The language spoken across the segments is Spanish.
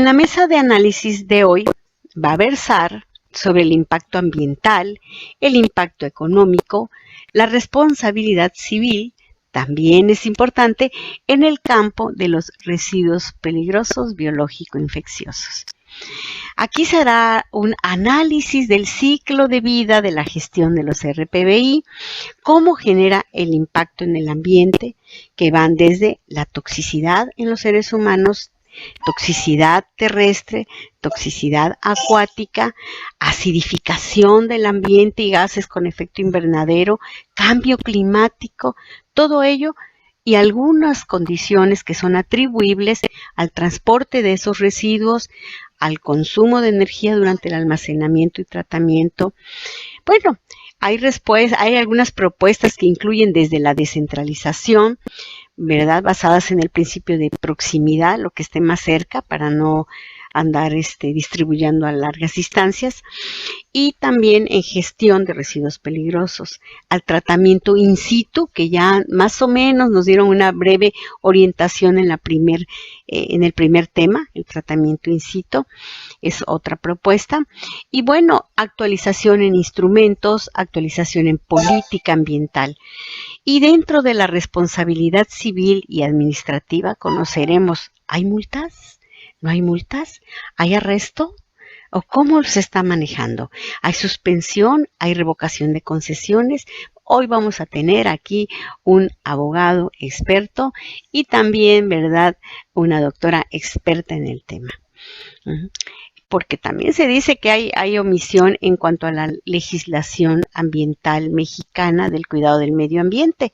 En la mesa de análisis de hoy va a versar sobre el impacto ambiental, el impacto económico, la responsabilidad civil, también es importante en el campo de los residuos peligrosos biológico-infecciosos. Aquí se hará un análisis del ciclo de vida de la gestión de los RPBI, cómo genera el impacto en el ambiente, que van desde la toxicidad en los seres humanos, toxicidad terrestre, toxicidad acuática, acidificación del ambiente y gases con efecto invernadero, cambio climático, todo ello y algunas condiciones que son atribuibles al transporte de esos residuos, al consumo de energía durante el almacenamiento y tratamiento. Bueno, hay algunas propuestas que incluyen desde la descentralización, ¿verdad? Basadas en el principio de proximidad, lo que esté más cerca para no andar distribuyendo a largas distancias, y también en gestión de residuos peligrosos, al tratamiento in situ, que ya más o menos nos dieron una breve orientación en el primer tema, el tratamiento in situ, es otra propuesta. Y bueno, actualización en instrumentos, actualización en política ambiental. Y dentro de la responsabilidad civil y administrativa conoceremos, ¿hay multas? ¿No hay multas? ¿Hay arresto? ¿O cómo se está manejando? ¿Hay suspensión? ¿Hay revocación de concesiones? Hoy vamos a tener aquí un abogado experto y también, ¿verdad?, una doctora experta en el tema. Porque también se dice que hay omisión en cuanto a la legislación ambiental mexicana del cuidado del medio ambiente.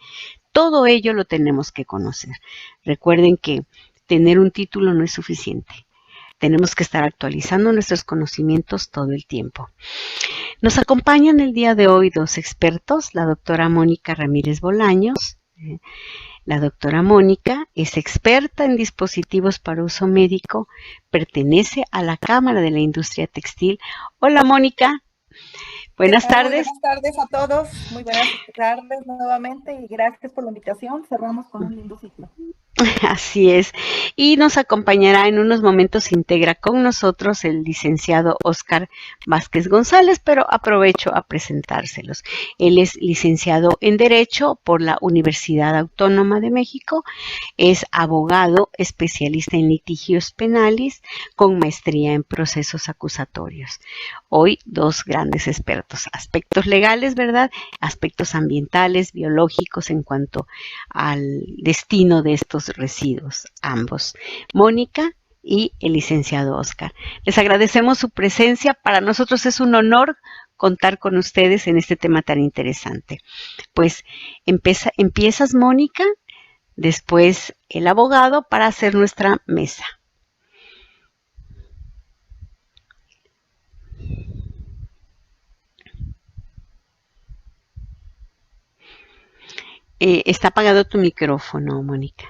Todo ello lo tenemos que conocer. Recuerden que tener un título no es suficiente. Tenemos que estar actualizando nuestros conocimientos todo el tiempo. Nos acompañan el día de hoy dos expertos, la doctora Mónica Ramírez Bolaños. La doctora Mónica es experta en dispositivos para uso médico, pertenece a la Cámara de la Industria Textil. Hola, Mónica. Buenas tardes. Muy buenas tardes a todos. Muy buenas tardes nuevamente y gracias por la invitación. Cerramos con un lindo ciclo. Así es. Y nos acompañará en unos momentos, integra con nosotros el licenciado Óscar Vázquez González, pero aprovecho a presentárselos. Él es licenciado en Derecho por la Universidad Autónoma de México, es abogado especialista en litigios penales con maestría en procesos acusatorios. Hoy dos grandes expertos, aspectos legales, ¿verdad? Aspectos ambientales, biológicos en cuanto al destino de estos residuos, ambos. Mónica y el licenciado Óscar. Les agradecemos su presencia. Para nosotros es un honor contar con ustedes en este tema tan interesante. Pues empiezas, Mónica, después el abogado para hacer nuestra mesa. Está apagado tu micrófono, Mónica.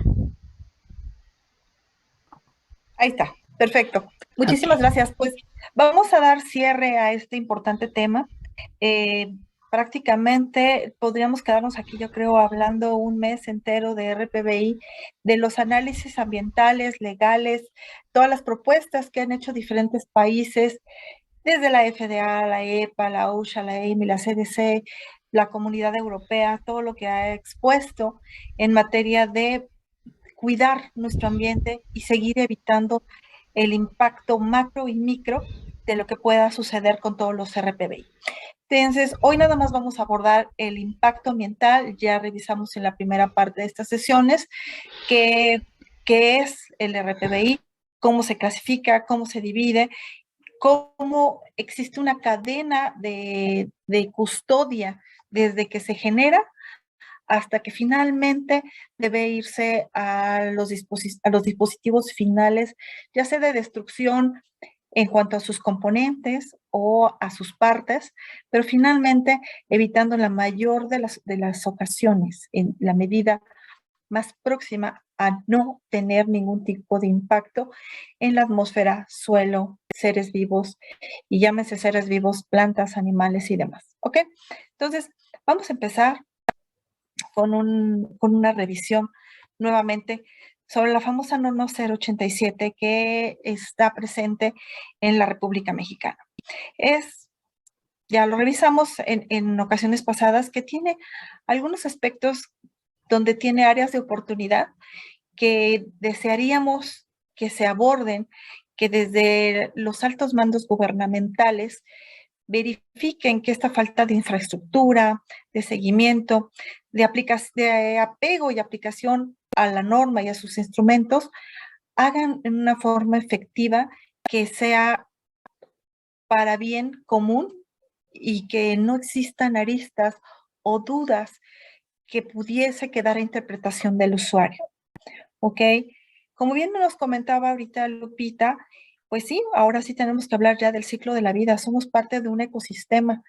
Ahí está, perfecto. Muchísimas gracias. Pues vamos a dar cierre a este importante tema. Prácticamente podríamos quedarnos aquí, yo creo, hablando un mes entero de RPBI, de los análisis ambientales, legales, todas las propuestas que han hecho diferentes países, desde la FDA, la EPA, la OSHA, la EMI, la CDC, la Comunidad Europea, todo lo que ha expuesto en materia de cuidar nuestro ambiente y seguir evitando el impacto macro y micro de lo que pueda suceder con todos los RPBI. Entonces, hoy nada más vamos a abordar el impacto ambiental. Ya revisamos en la primera parte de estas sesiones qué es el RPBI, cómo se clasifica, cómo se divide, cómo existe una cadena de custodia desde que se genera hasta que finalmente debe irse a los dispositivos finales, ya sea de destrucción en cuanto a sus componentes o a sus partes, pero finalmente evitando la mayor de las ocasiones, en la medida más próxima a no tener ningún tipo de impacto en la atmósfera, suelo, seres vivos, y llámese seres vivos, plantas, animales y demás. ¿Ok? Entonces, vamos a empezar con una revisión nuevamente sobre la famosa norma 087 que está presente en la República Mexicana. Ya lo revisamos en ocasiones pasadas, que tiene algunos aspectos donde tiene áreas de oportunidad que desearíamos que se aborden, que desde los altos mandos gubernamentales verifiquen que esta falta de infraestructura, de seguimiento, de apego y aplicación a la norma y a sus instrumentos, hagan en una forma efectiva que sea para bien común y que no existan aristas o dudas que pudiese quedar a interpretación del usuario. ¿Ok? Como bien nos comentaba ahorita Lupita, pues sí, ahora sí tenemos que hablar ya del ciclo de la vida. Somos parte de un ecosistema,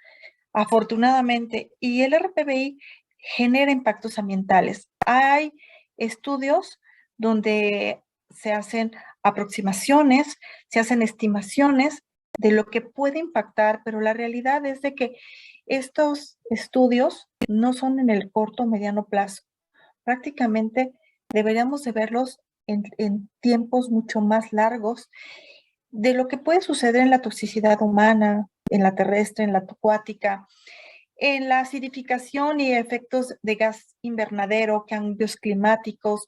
afortunadamente, y el RPBI genera impactos ambientales. Hay estudios donde se hacen aproximaciones, se hacen estimaciones de lo que puede impactar, pero la realidad es de que estos estudios no son en el corto o mediano plazo. Prácticamente deberíamos de verlos en tiempos mucho más largos de lo que puede suceder en la toxicidad humana, en la terrestre, en la acuática, en la acidificación y efectos de gas invernadero, cambios climáticos,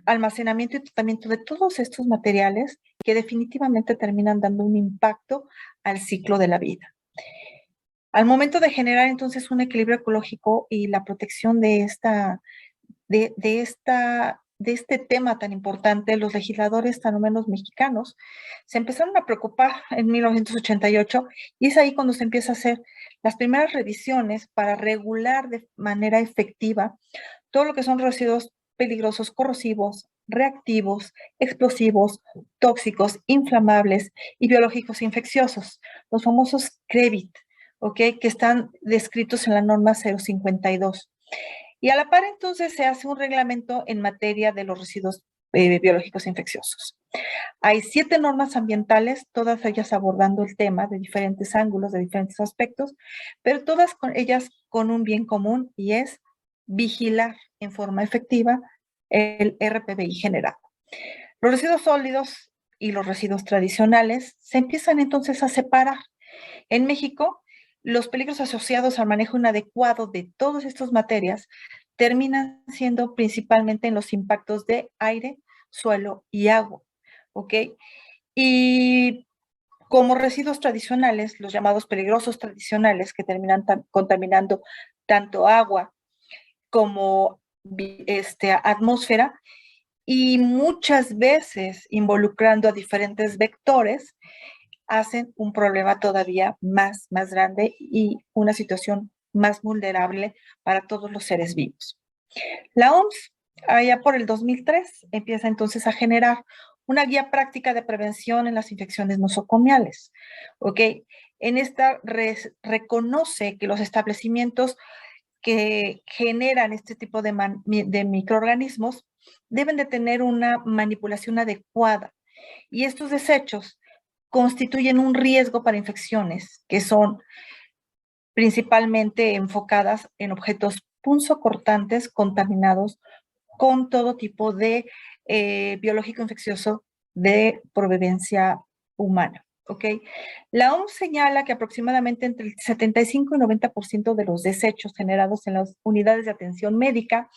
almacenamiento y tratamiento de todos estos materiales que definitivamente terminan dando un impacto al ciclo de la vida. Al momento de generar entonces un equilibrio ecológico y la protección de este tema tan importante, los legisladores, tan o menos mexicanos, se empezaron a preocupar en 1988 y es ahí cuando se empieza a hacer las primeras revisiones para regular de manera efectiva todo lo que son residuos peligrosos, corrosivos, reactivos, explosivos, tóxicos, inflamables y biológicos infecciosos, los famosos CREBIT, ¿ok? Que están descritos en la norma 052. Y a la par entonces se hace un reglamento en materia de los residuos biológicos infecciosos. Hay 7 normas ambientales, todas ellas abordando el tema de diferentes ángulos, de diferentes aspectos, pero todas ellas con un bien común y es vigilar en forma efectiva el RPBI generado. Los residuos sólidos y los residuos tradicionales se empiezan entonces a separar. En México, los peligros asociados al manejo inadecuado de todas estas materias terminan siendo principalmente en los impactos de aire, suelo y agua, ¿ok? Y como residuos tradicionales, los llamados peligrosos tradicionales, que terminan contaminando tanto agua como atmósfera, y muchas veces involucrando a diferentes vectores, hacen un problema todavía más grande y una situación más vulnerable para todos los seres vivos. La OMS, allá por el 2003, empieza entonces a generar una guía práctica de prevención en las infecciones nosocomiales. ¿Ok? En esta reconoce que los establecimientos que generan este tipo de microorganismos deben de tener una manipulación adecuada. Y estos desechos constituyen un riesgo para infecciones que son principalmente enfocadas en objetos punzocortantes contaminados con todo tipo de biológico infeccioso de proveniencia humana. ¿Ok? La OMS señala que aproximadamente entre el 75 y 90% de los desechos generados en las unidades de atención médica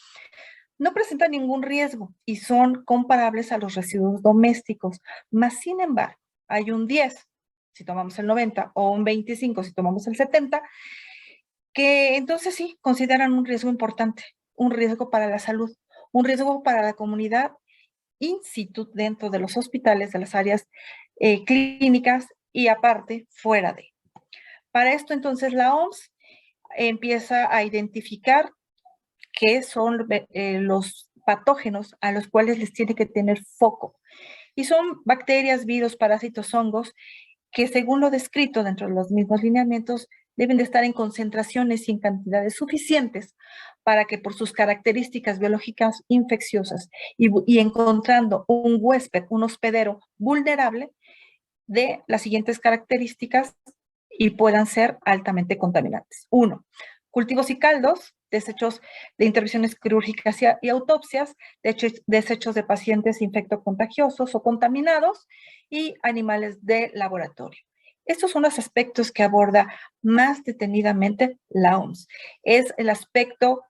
no presentan ningún riesgo y son comparables a los residuos domésticos. Más sin embargo, hay un 10, si tomamos el 90, o un 25, si tomamos el 70, que entonces sí consideran un riesgo importante, un riesgo para la salud, un riesgo para la comunidad in situ dentro de los hospitales, de las áreas clínicas y aparte fuera de. Para esto entonces la OMS empieza a identificar qué son los patógenos a los cuales les tiene que tener foco. Y son bacterias, virus, parásitos, hongos, que según lo descrito dentro de los mismos lineamientos, deben de estar en concentraciones y en cantidades suficientes para que por sus características biológicas infecciosas y encontrando un huésped, un hospedero vulnerable de las siguientes características y puedan ser altamente contaminantes. 1. Cultivos y caldos desechos de intervenciones quirúrgicas y autopsias, desechos de pacientes infectocontagiosos o contaminados y animales de laboratorio. Estos son los aspectos que aborda más detenidamente la OMS. Es el aspecto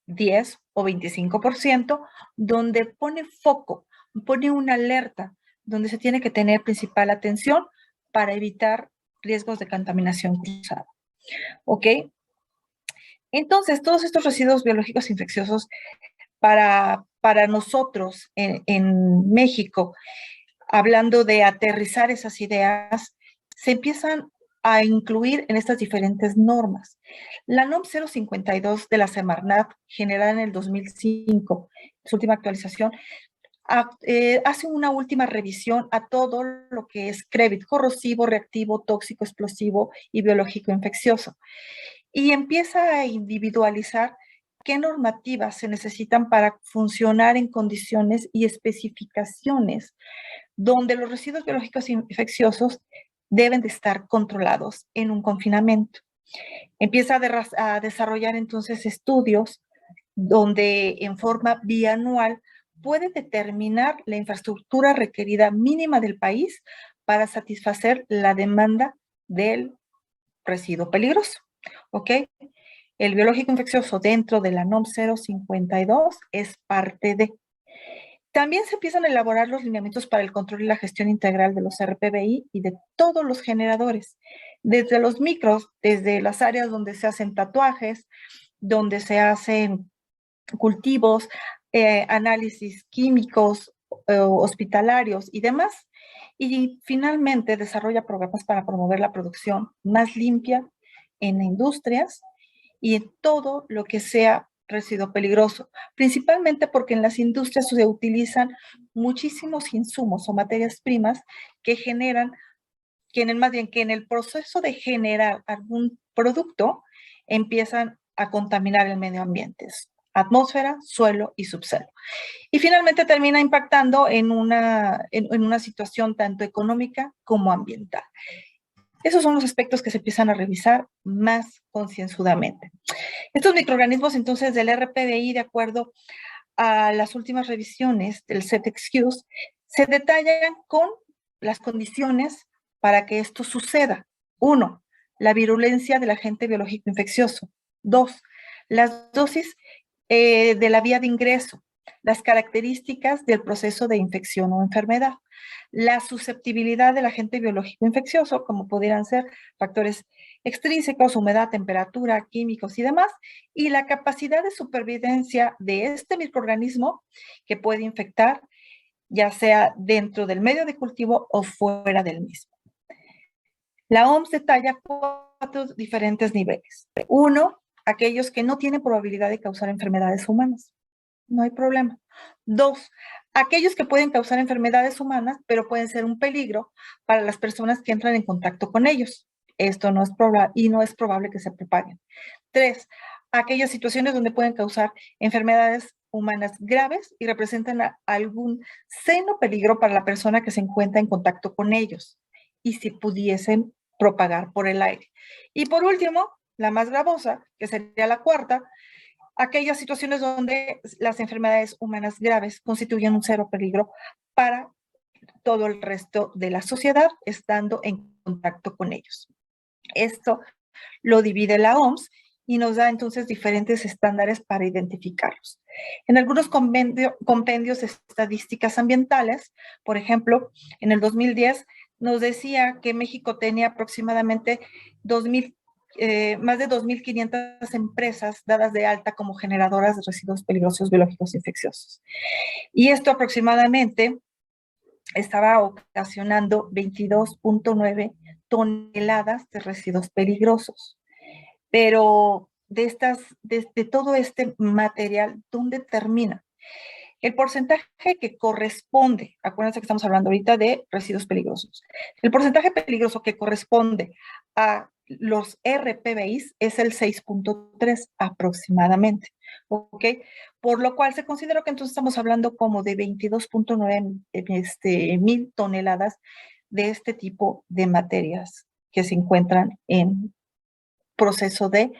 10 o 25%, donde pone foco, pone una alerta, donde se tiene que tener principal atención para evitar riesgos de contaminación cruzada. ¿Ok? Entonces, todos estos residuos biológicos infecciosos para nosotros en México, hablando de aterrizar esas ideas, se empiezan a incluir en estas diferentes normas. La NOM 052 de la Semarnat, generada en el 2005, su última actualización, hace una última revisión a todo lo que es CREBIT, corrosivo, reactivo, tóxico, explosivo y biológico infeccioso. Y empieza a individualizar qué normativas se necesitan para funcionar en condiciones y especificaciones donde los residuos biológicos infecciosos deben de estar controlados en un confinamiento. Empieza a desarrollar entonces estudios donde en forma bianual puede determinar la infraestructura requerida mínima del país para satisfacer la demanda del residuo peligroso. ¿Ok? El biológico infeccioso dentro de la NOM 052 es parte de. También se empiezan a elaborar los lineamientos para el control y la gestión integral de los RPBI y de todos los generadores, desde los micros, desde las áreas donde se hacen tatuajes, donde se hacen cultivos, análisis químicos, hospitalarios y demás. Y finalmente desarrolla programas para promover la producción más limpia en industrias y en todo lo que sea residuo peligroso, principalmente porque en las industrias se utilizan muchísimos insumos o materias primas que generan, más bien que en el proceso de generar algún producto empiezan a contaminar el medio ambiente, atmósfera, suelo y subsuelo. Y finalmente termina impactando en una situación tanto económica como ambiental. Esos son los aspectos que se empiezan a revisar más concienzudamente. Estos microorganismos entonces del RPBI, de acuerdo a las últimas revisiones del CETEXCUSE, se detallan con las condiciones para que esto suceda. 1. La virulencia del agente biológico infeccioso. 2. Las dosis de la vía de ingreso. Las características del proceso de infección o enfermedad. La susceptibilidad del agente biológico infeccioso, como pudieran ser factores extrínsecos, humedad, temperatura, químicos y demás, y la capacidad de supervivencia de este microorganismo que puede infectar, ya sea dentro del medio de cultivo o fuera del mismo. La OMS detalla 4 diferentes niveles. 1, aquellos que no tienen probabilidad de causar enfermedades humanas. No hay problema. 2, aquellos que pueden causar enfermedades humanas, pero pueden ser un peligro para las personas que entran en contacto con ellos. Esto no es probable y no es probable que se propaguen. 3, aquellas situaciones donde pueden causar enfermedades humanas graves y representan algún seno peligro para la persona que se encuentra en contacto con ellos y si pudiesen propagar por el aire. Y por último, la más gravosa, que sería la 4, aquellas situaciones donde las enfermedades humanas graves constituyen un cero peligro para todo el resto de la sociedad, estando en contacto con ellos. Esto lo divide la OMS y nos da entonces diferentes estándares para identificarlos. En algunos compendios de estadísticas ambientales, por ejemplo, en el 2010 nos decía que México tenía aproximadamente más de 2.500 empresas dadas de alta como generadoras de residuos peligrosos biológicos infecciosos. Y esto aproximadamente estaba ocasionando 22.9 toneladas de residuos peligrosos. Pero de todo este material, ¿dónde termina? El porcentaje que corresponde, acuérdense que estamos hablando ahorita de residuos peligrosos, el porcentaje peligroso que corresponde a los RPBIs es el 6.3 aproximadamente, ¿ok? Por lo cual se consideró que entonces estamos hablando como de 22.9 mil toneladas de este tipo de materias que se encuentran en proceso de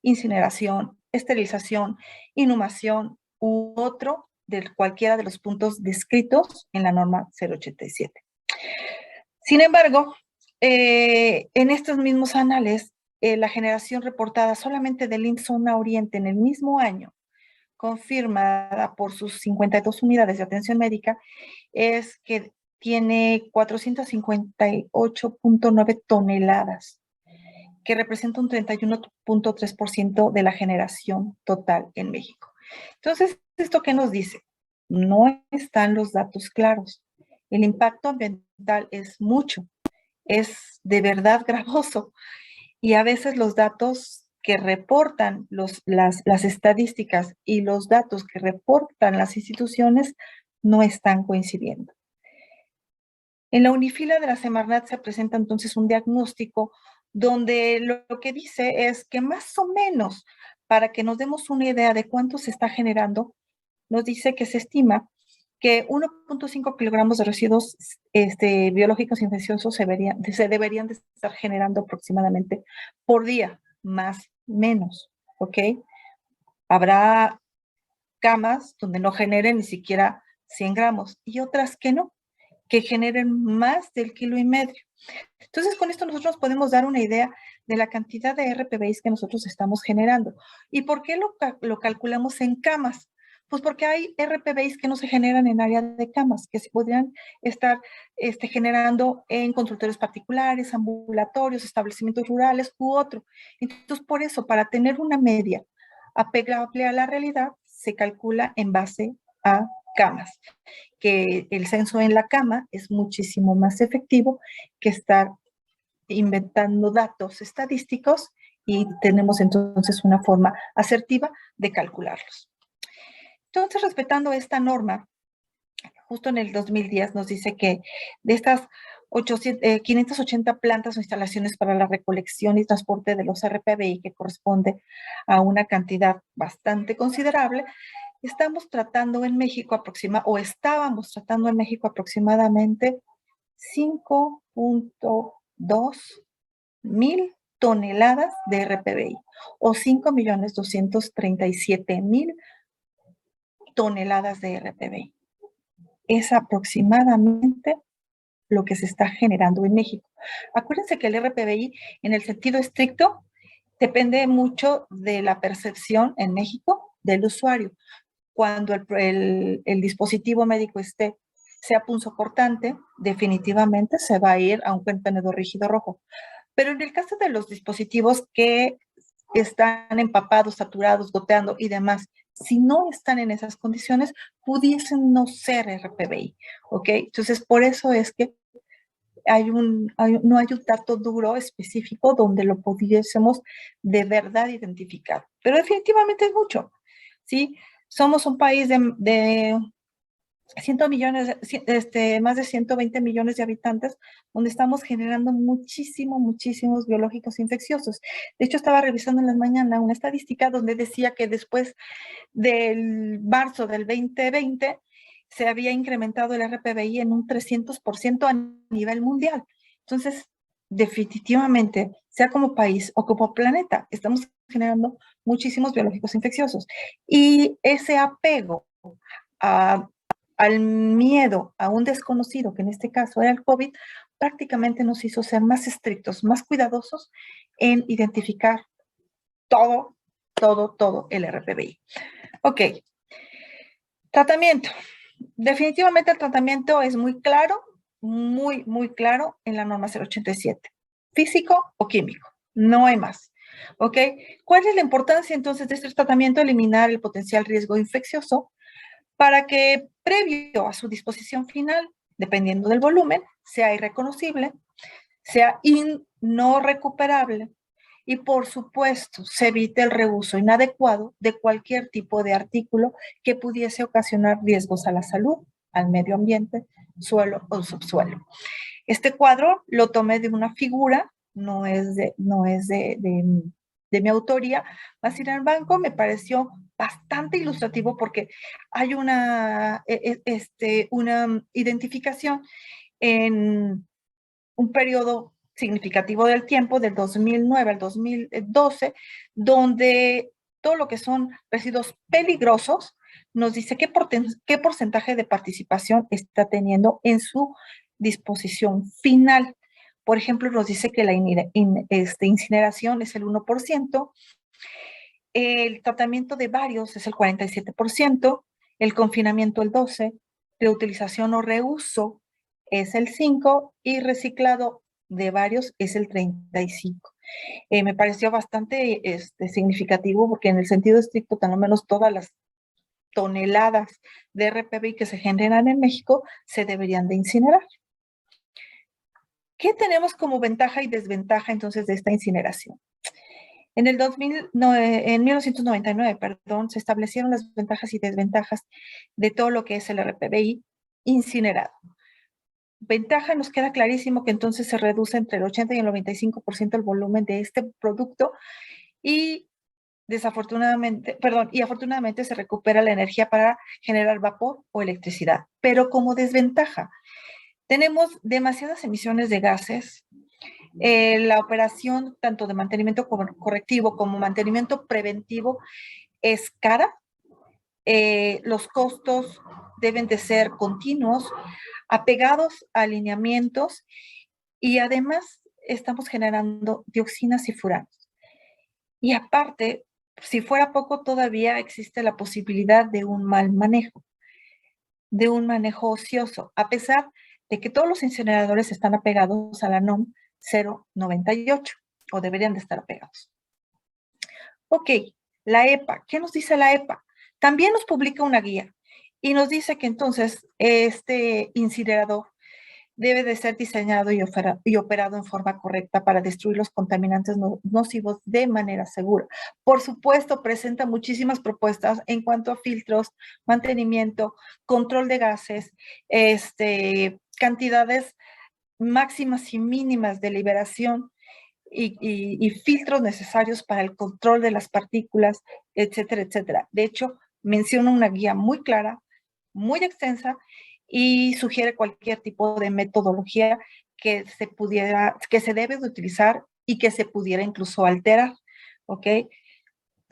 incineración, esterilización, inhumación u otro de cualquiera de los puntos descritos en la norma 087. Sin embargo, en estos mismos anales, la generación reportada solamente del IMSS Zona Oriente en el mismo año, confirmada por sus 52 unidades de atención médica, es que tiene 458.9 toneladas, que representa un 31.3% de la generación total en México. Entonces, ¿esto qué nos dice? No están los datos claros. El impacto ambiental es mucho, es de verdad gravoso, y a veces los datos que reportan las estadísticas y los datos que reportan las instituciones no están coincidiendo. En la unifila de la Semarnat se presenta entonces un diagnóstico donde lo que dice es que más o menos, para que nos demos una idea de cuánto se está generando, nos dice que se estima que 1.5 kilogramos de residuos biológicos infecciosos se deberían de estar generando aproximadamente por día, más menos, ¿ok? Habrá camas donde no generen ni siquiera 100 gramos y otras que no, que generen más del 1,5 kilos. Entonces, con esto nosotros podemos dar una idea de la cantidad de RPBIs que nosotros estamos generando. ¿Y por qué lo calculamos en camas? Pues porque hay RPBIs que no se generan en área de camas, que se podrían estar generando en consultorios particulares, ambulatorios, establecimientos rurales u otro. Entonces, por eso, para tener una media apegable a la realidad, se calcula en base a camas, que el censo en la cama es muchísimo más efectivo que estar inventando datos estadísticos, y tenemos entonces una forma asertiva de calcularlos. Entonces, respetando esta norma, justo en el 2010 nos dice que de estas 580 plantas o instalaciones para la recolección y transporte de los RPBI, que corresponde a una cantidad bastante considerable, estábamos tratando en México aproximadamente 5.2 mil toneladas de RPBI o 5.237.000 toneladas de RPBI. Es aproximadamente lo que se está generando en México. Acuérdense que el RPBI, en el sentido estricto, depende mucho de la percepción en México del usuario. Cuando el dispositivo médico sea punzocortante, definitivamente se va a ir a un contenedor rígido rojo. Pero en el caso de los dispositivos que están empapados, saturados, goteando y demás, si no están en esas condiciones, pudiesen no ser RPBI, ¿ok? Entonces, por eso es que no hay un dato duro específico donde lo pudiésemos de verdad identificar. Pero definitivamente es mucho, ¿sí? Somos un país de 100 millones, más de 120 millones de habitantes, donde estamos generando muchísimos biológicos infecciosos. De hecho, estaba revisando en la mañana una estadística donde decía que después del marzo del 2020 se había incrementado el RPBI en un 300% a nivel mundial. Entonces, definitivamente, sea como país o como planeta, estamos generando muchísimos biológicos infecciosos. Y ese apego al miedo a un desconocido, que en este caso era el COVID, prácticamente nos hizo ser más estrictos, más cuidadosos en identificar todo el RPBI. Ok. Tratamiento. Definitivamente el tratamiento es muy claro, muy claro en la norma 087. Físico o químico, no hay más. ¿Ok? ¿Cuál es la importancia entonces de este tratamiento? Eliminar el potencial riesgo infeccioso para que previo a su disposición final, dependiendo del volumen, sea irreconocible, sea no recuperable y, por supuesto, se evite el reuso inadecuado de cualquier tipo de artículo que pudiese ocasionar riesgos a la salud, al medio ambiente, suelo o subsuelo. Este cuadro lo tomé de una figura, no es de mi autoría, más sin embargo me pareció bastante ilustrativo porque hay una identificación en un periodo significativo del tiempo, del 2009 al 2012, donde todo lo que son residuos peligrosos, nos dice qué porcentaje de participación está teniendo en su disposición final. Por ejemplo, nos dice que la incineración es el 1%, el tratamiento de varios es el 47%, el confinamiento el 12%, reutilización o reuso es el 5% y reciclado de varios es el 35%. Me pareció bastante significativo porque en el sentido estricto, tan lo menos todas las toneladas de RPBI que se generan en México se deberían de incinerar. ¿Qué tenemos como ventaja y desventaja entonces de esta incineración? En 1999, perdón, se establecieron las ventajas y desventajas de todo lo que es el RPBI incinerado. Ventaja, nos queda clarísimo que entonces se reduce entre el 80 y el 95% el volumen de este producto y afortunadamente se recupera la energía para generar vapor o electricidad. Pero como desventaja, tenemos demasiadas emisiones de gases. La operación tanto de mantenimiento correctivo como mantenimiento preventivo es cara. Los costos deben de ser continuos, apegados a alineamientos y además estamos generando dioxinas y furanos. Y aparte, si fuera poco, todavía existe la posibilidad de un mal manejo, de un manejo ocioso, a pesar de que todos los incineradores están apegados a la NOM 098 o deberían de estar apegados. Ok, la EPA, ¿qué nos dice la EPA? También nos publica una guía y nos dice que entonces este incinerador debe de ser diseñado y operado en forma correcta para destruir los contaminantes nocivos de manera segura. Por supuesto, presenta muchísimas propuestas en cuanto a filtros, mantenimiento, control de gases, cantidades máximas y mínimas de liberación y filtros necesarios para el control de las partículas, etcétera, etcétera. De hecho, menciona una guía muy clara, muy extensa, y sugiere cualquier tipo de metodología que se debe de utilizar y que se pudiera incluso alterar, ¿ok?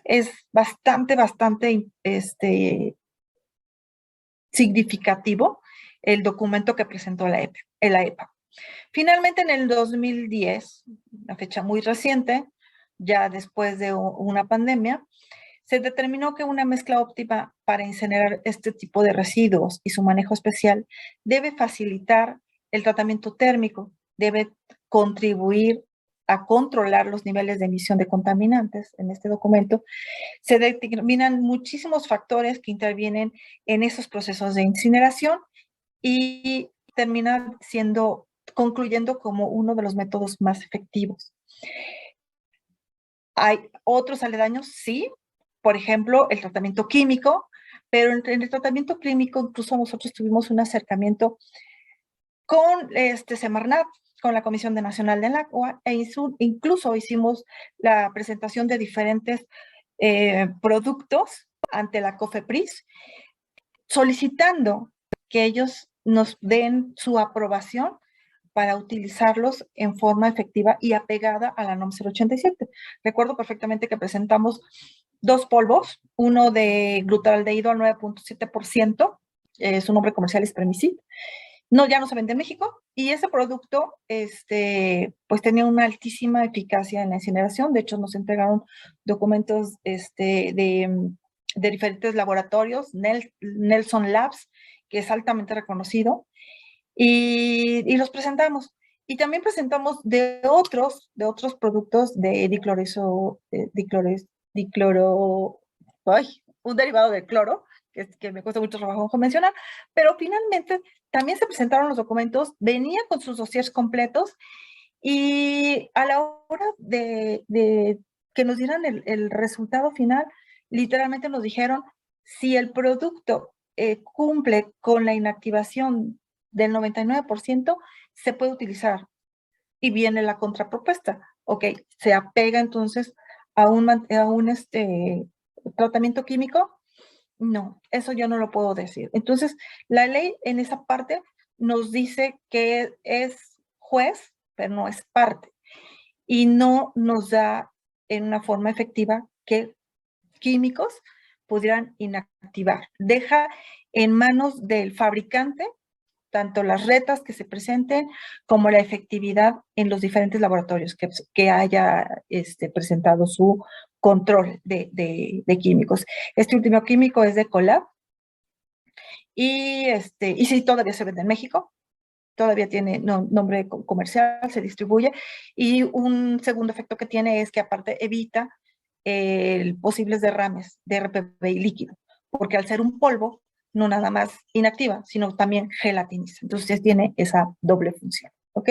Es bastante significativo el documento que presentó la EPA. Finalmente, en el 2010, una fecha muy reciente, ya después de una pandemia, se determinó que una mezcla óptima para incinerar este tipo de residuos y su manejo especial debe facilitar el tratamiento térmico, debe contribuir a controlar los niveles de emisión de contaminantes. En este documento se determinan muchísimos factores que intervienen en esos procesos de incineración y termina concluyendo como uno de los métodos más efectivos. Hay otros aledaños, sí, por ejemplo, el tratamiento químico, pero en el tratamiento químico incluso nosotros tuvimos un acercamiento con Semarnat, con la Comisión Nacional del Agua, e incluso hicimos la presentación de diferentes productos ante la COFEPRIS, solicitando que ellos nos den su aprobación para utilizarlos en forma efectiva y apegada a la NOM 087. Recuerdo perfectamente que presentamos 2 polvos, uno de glutaldehído al 9.7%, su nombre comercial es Premicid. No, ya no se vende en México, y ese producto pues tenía una altísima eficacia en la incineración. De hecho, nos entregaron documentos de diferentes laboratorios, Nelson Labs, que es altamente reconocido, y los presentamos. Y también presentamos de otros productos de un derivado del cloro, que me cuesta mucho trabajo mencionar, pero finalmente también se presentaron los documentos, venía con sus dossiers completos, y a la hora de que nos dieran el resultado final, literalmente nos dijeron, si el producto cumple con la inactivación del 99%, se puede utilizar. Y viene la contrapropuesta. Ok, se apega entonces a un tratamiento químico. No, eso yo no lo puedo decir. Entonces, la ley en esa parte nos dice que es juez, pero no es parte. Y no nos da en una forma efectiva qué químicos pudieran inactivar. Deja en manos del fabricante tanto las retas que se presenten como la efectividad en los diferentes laboratorios que haya presentado su control de químicos. Este último químico es de Colab y sí, todavía se vende en México, todavía tiene nombre comercial, se distribuye, y un segundo efecto que tiene es que aparte evita posibles derrames de RPBI líquido, porque al ser un polvo, no nada más inactiva, sino también gelatiniza. Entonces tiene esa doble función, ¿ok?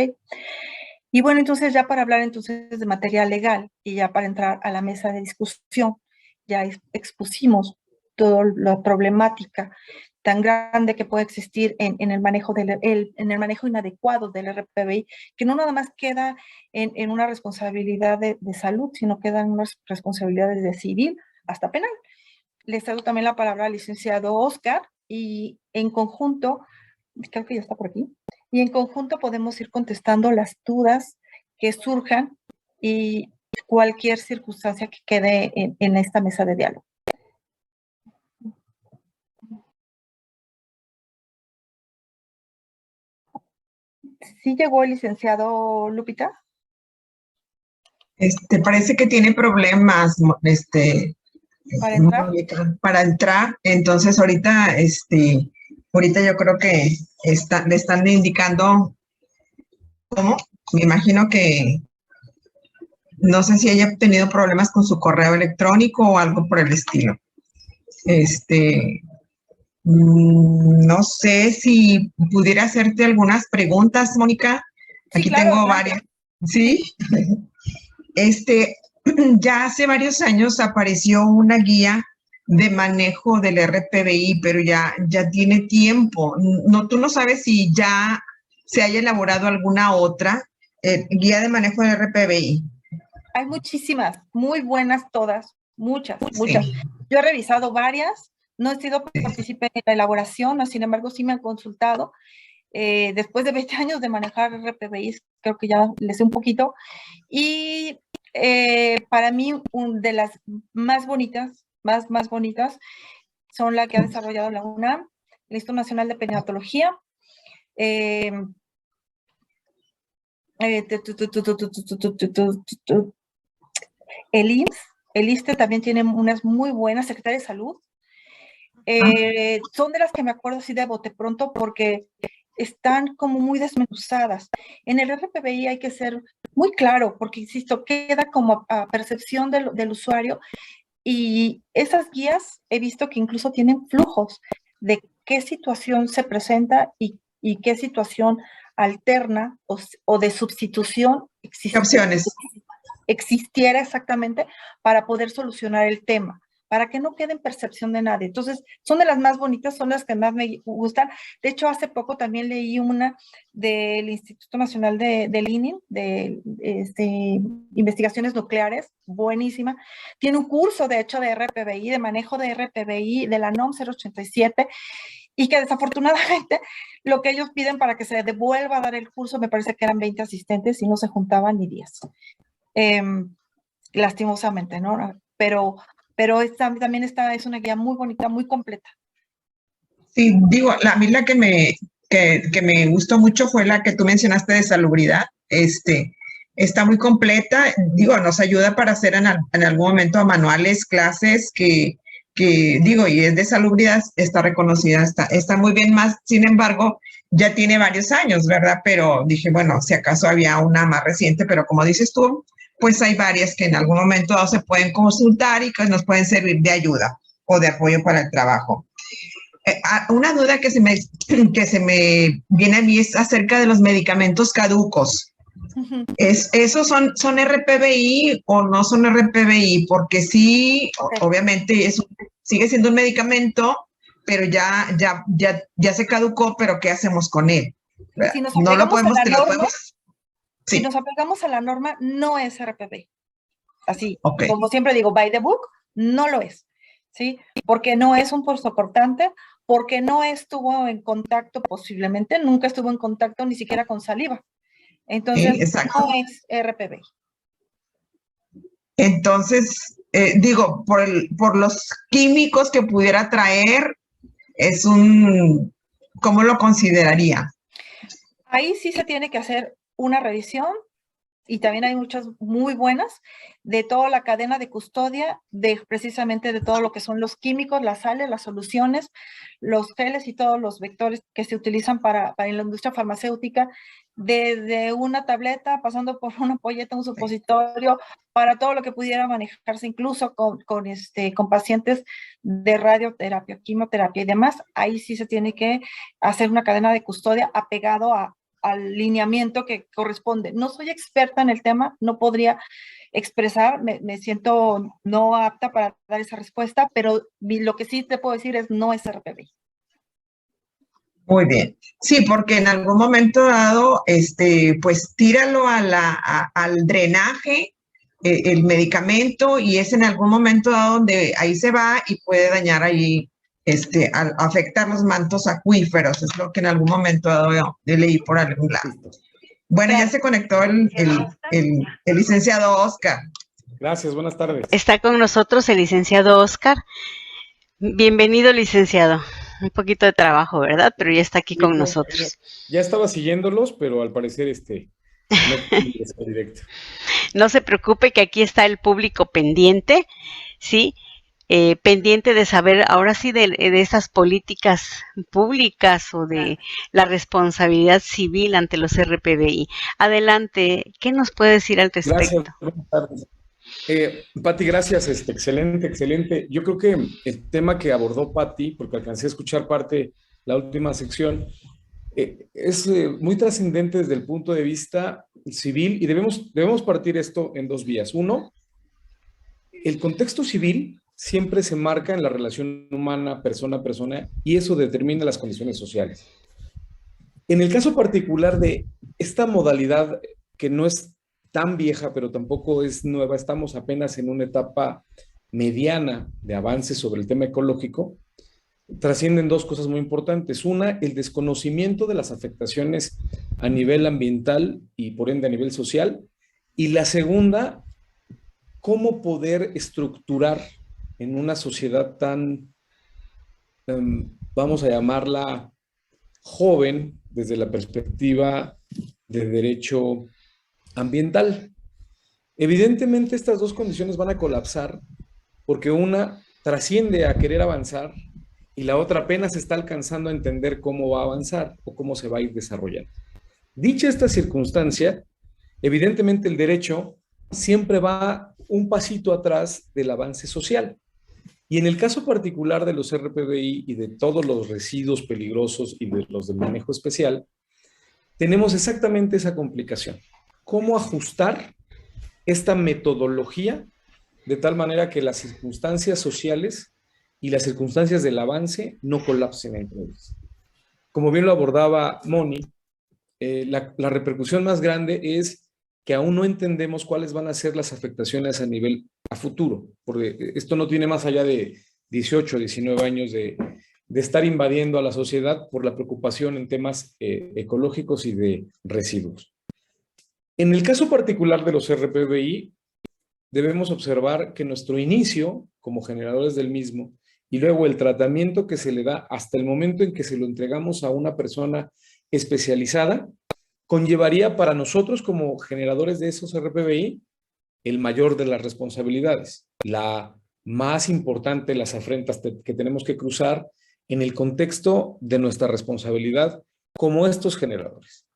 Y bueno, entonces ya para hablar entonces de materia legal y ya para entrar a la mesa de discusión, ya expusimos toda la problemática tan grande que puede existir en el manejo en el manejo inadecuado del RPBI, que no nada más queda en una responsabilidad de salud, sino queda en unas responsabilidades de civil hasta penal. Le cedo también la palabra al licenciado Oscar y en conjunto, creo que ya está por aquí, y en conjunto podemos ir contestando las dudas que surjan y cualquier circunstancia que quede en esta mesa de diálogo. ¿Sí llegó el licenciado Lupita? Parece que tiene problemas, ¿Para entrar? para entrar. Entonces ahorita yo creo que le están indicando cómo. Me imagino que no sé si haya tenido problemas con su correo electrónico o algo por el estilo. No sé si pudiera hacerte algunas preguntas, Mónica. Sí, Aquí claro, tengo claro. varias. ¿Sí? Ya hace varios años apareció una guía de manejo del RPBI, pero ya tiene tiempo. No, tú no sabes si ya se haya elaborado alguna otra guía de manejo del RPBI. Hay muchísimas, muy buenas todas, muchas. Sí. Yo he revisado varias, no he sido partícipe en la elaboración, sin embargo sí me han consultado. Después de 20 años de manejar RPBI, creo que ya le sé un poquito. Y para mí, de las más bonitas, más bonitas, son las que ha desarrollado la UNAM, el Instituto Nacional de Perinatología, el IMSS, el ISSSTE también tiene unas muy buenas, Secretaría de Salud. Son de las que me acuerdo así de bote pronto porque están como muy desmenuzadas. En el RPBI hay que ser muy claro porque, insisto, queda como a percepción del usuario y esas guías he visto que incluso tienen flujos de qué situación se presenta y qué situación alterna o de sustitución ¿Qué opciones? existiera exactamente para poder solucionar el tema, para que no quede en percepción de nadie. Entonces, son de las más bonitas, son las que más me gustan. De hecho, hace poco también leí una del Instituto Nacional del ININ, de Investigaciones Nucleares, buenísima. Tiene un curso, de hecho, de RPBI, de manejo de RPBI, de la NOM 087, y que desafortunadamente lo que ellos piden para que se devuelva a dar el curso, me parece que eran 20 asistentes y no se juntaban ni 10. Lastimosamente, ¿no? Pero también es una guía muy bonita, muy completa. Sí, digo, a mí la que me gustó mucho fue la que tú mencionaste de salubridad. Está muy completa, digo, nos ayuda para hacer en algún momento manuales, clases digo, y es de salubridad, está reconocida, está muy bien más, sin embargo, ya tiene varios años, ¿verdad? Pero dije, bueno, si acaso había una más reciente, pero como dices tú, pues hay varias que en algún momento se pueden consultar y que nos pueden servir de ayuda o de apoyo para el trabajo. Una duda que se me viene a mí es acerca de los medicamentos caducos. ¿Esos son RPBI o no son RPBI? Porque sí, obviamente sigue siendo un medicamento, pero ya se caducó, pero ¿qué hacemos con él? Si nos No lo apegamos podemos, a la norma, sí. si nos apegamos a la norma, no es RPBI. Así, Okay. como siempre digo, by the book, no lo es, ¿sí? Porque no es un soportante, porque no estuvo en contacto, posiblemente nunca estuvo en contacto ni siquiera con saliva. Entonces, no es RPBI. Entonces, digo, por los químicos que pudiera traer, es un, ¿cómo lo consideraría? Ahí sí se tiene que hacer una revisión y también hay muchas muy buenas de toda la cadena de custodia, precisamente de todo lo que son los químicos, las sales, las soluciones, los geles y todos los vectores que se utilizan para la industria farmacéutica, desde una tableta, pasando por una ampolleta, un supositorio, para todo lo que pudiera manejarse, incluso con pacientes de radioterapia, quimioterapia y demás. Ahí sí se tiene que hacer una cadena de custodia apegado al lineamiento que corresponde. No soy experta en el tema, no podría expresar, me siento no apta para dar esa respuesta, pero lo que sí te puedo decir es no es RPBI. Muy bien. Sí, porque en algún momento dado, pues tíralo al drenaje, el medicamento, y es en algún momento dado donde ahí se va y puede dañar ahí, al afectar los mantos acuíferos. Es lo que en algún momento dado yo leí por algún lado. Bueno, ya se conectó el licenciado Oscar. Gracias, buenas tardes. Está con nosotros el licenciado Oscar. Bienvenido, licenciado. Un poquito de trabajo, ¿verdad? Pero ya está aquí con nosotros. Ya estaba siguiéndolos, pero al parecer no directo. No se preocupe que aquí está el público pendiente, ¿sí? Pendiente de saber ahora sí de esas políticas públicas o de la responsabilidad civil ante los RPBI. Adelante, ¿qué nos puede decir al respecto? Gracias, buenas tardes. Pati, gracias, excelente. Yo creo que el tema que abordó Pati, porque alcancé a escuchar la última sección, es muy trascendente desde el punto de vista civil y debemos partir esto en dos vías. Uno, el contexto civil siempre se marca en la relación humana, persona a persona, y eso determina las condiciones sociales. En el caso particular de esta modalidad que no es tan vieja, pero tampoco es nueva, estamos apenas en una etapa mediana de avance sobre el tema ecológico, trascienden dos cosas muy importantes. Una, el desconocimiento de las afectaciones a nivel ambiental y por ende a nivel social. Y la segunda, cómo poder estructurar en una sociedad tan, vamos a llamarla joven, desde la perspectiva de derecho ambiental. Evidentemente estas dos condiciones van a colapsar porque una trasciende a querer avanzar y la otra apenas está alcanzando a entender cómo va a avanzar o cómo se va a ir desarrollando. Dicha esta circunstancia, evidentemente el derecho siempre va un pasito atrás del avance social. Y en el caso particular de los RPBI y de todos los residuos peligrosos y de los de manejo especial, tenemos exactamente esa complicación. ¿Cómo ajustar esta metodología de tal manera que las circunstancias sociales y las circunstancias del avance no colapsen entre ellas? Como bien lo abordaba Moni, la repercusión más grande es que aún no entendemos cuáles van a ser las afectaciones a futuro, porque esto no tiene más allá de 18, 19 años de estar invadiendo a la sociedad por la preocupación en temas ecológicos y de residuos. En el caso particular de los RPBI, debemos observar que nuestro inicio como generadores del mismo y luego el tratamiento que se le da hasta el momento en que se lo entregamos a una persona especializada, conllevaría para nosotros como generadores de esos RPBI el mayor de las responsabilidades, la más importante de las afrentas que tenemos que cruzar en el contexto de nuestra responsabilidad como estos generadores.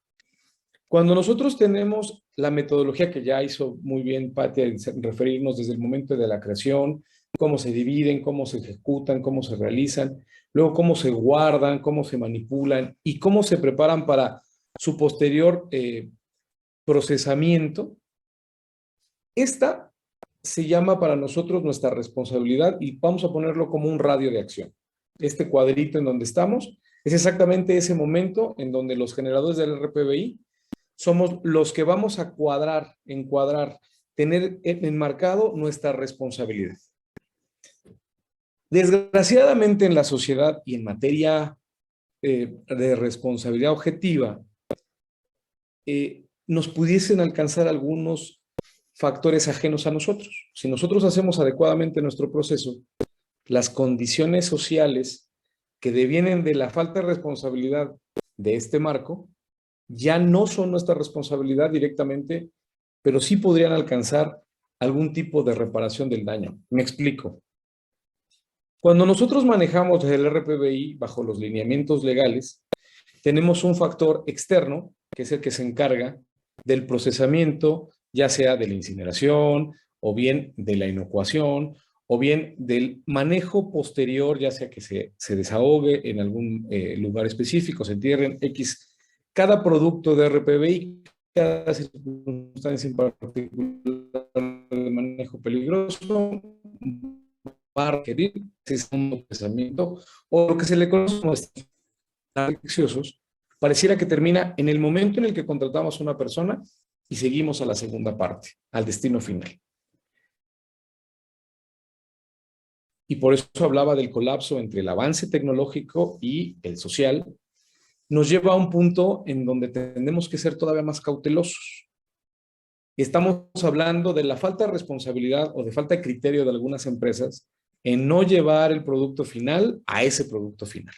Cuando nosotros tenemos la metodología que ya hizo muy bien Pati en referirnos desde el momento de la creación, cómo se dividen, cómo se ejecutan, cómo se realizan, luego cómo se guardan, cómo se manipulan y cómo se preparan para su posterior procesamiento, esta se llama para nosotros nuestra responsabilidad y vamos a ponerlo como un radio de acción. Este cuadrito en donde estamos es exactamente ese momento en donde los generadores del RPBI somos los que vamos a encuadrar, tener enmarcado nuestra responsabilidad. Desgraciadamente en la sociedad y en materia de responsabilidad objetiva, nos pudiesen alcanzar algunos factores ajenos a nosotros. Si nosotros hacemos adecuadamente nuestro proceso, las condiciones sociales que devienen de la falta de responsabilidad de este marco ya no son nuestra responsabilidad directamente, pero sí podrían alcanzar algún tipo de reparación del daño. Me explico. Cuando nosotros manejamos el RPBI bajo los lineamientos legales, tenemos un factor externo, que es el que se encarga del procesamiento, ya sea de la incineración, o bien de la inocuación, o bien del manejo posterior, ya sea que se desahogue en algún lugar específico, se entierren X. Cada producto de RPBI, cada circunstancia en particular de manejo peligroso, va a requerir un procesamiento o lo que se le conoce como infecciosos, pareciera que termina en el momento en el que contratamos a una persona y seguimos a la segunda parte, al destino final. Y por eso hablaba del colapso entre el avance tecnológico y el social. Nos lleva a un punto en donde tenemos que ser todavía más cautelosos. Estamos hablando de la falta de responsabilidad o de falta de criterio de algunas empresas en no llevar el producto final a ese producto final.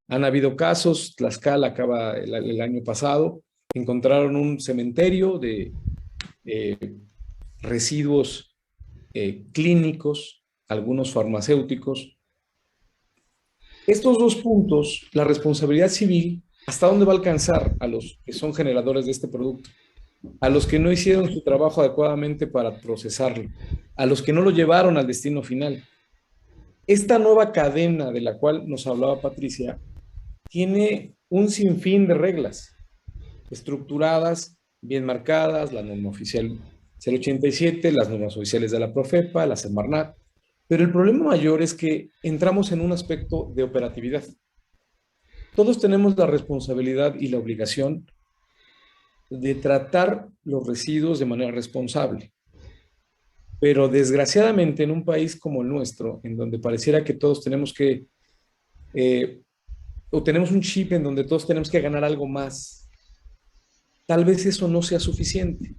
Han habido casos, Tlaxcala acaba el año pasado, encontraron un cementerio de residuos clínicos, algunos farmacéuticos. Estos dos puntos, la responsabilidad civil, ¿hasta dónde va a alcanzar a los que son generadores de este producto? A los que no hicieron su trabajo adecuadamente para procesarlo, a los que no lo llevaron al destino final. Esta nueva cadena de la cual nos hablaba Patricia tiene un sinfín de reglas estructuradas, bien marcadas, la norma oficial 087, las normas oficiales de la Profepa, la Semarnat, pero el problema mayor es que entramos en un aspecto de operatividad. Todos tenemos la responsabilidad y la obligación de tratar los residuos de manera responsable. Pero desgraciadamente en un país como el nuestro, en donde pareciera que todos tenemos que, o tenemos un chip en donde todos tenemos que ganar algo más, tal vez eso no sea suficiente.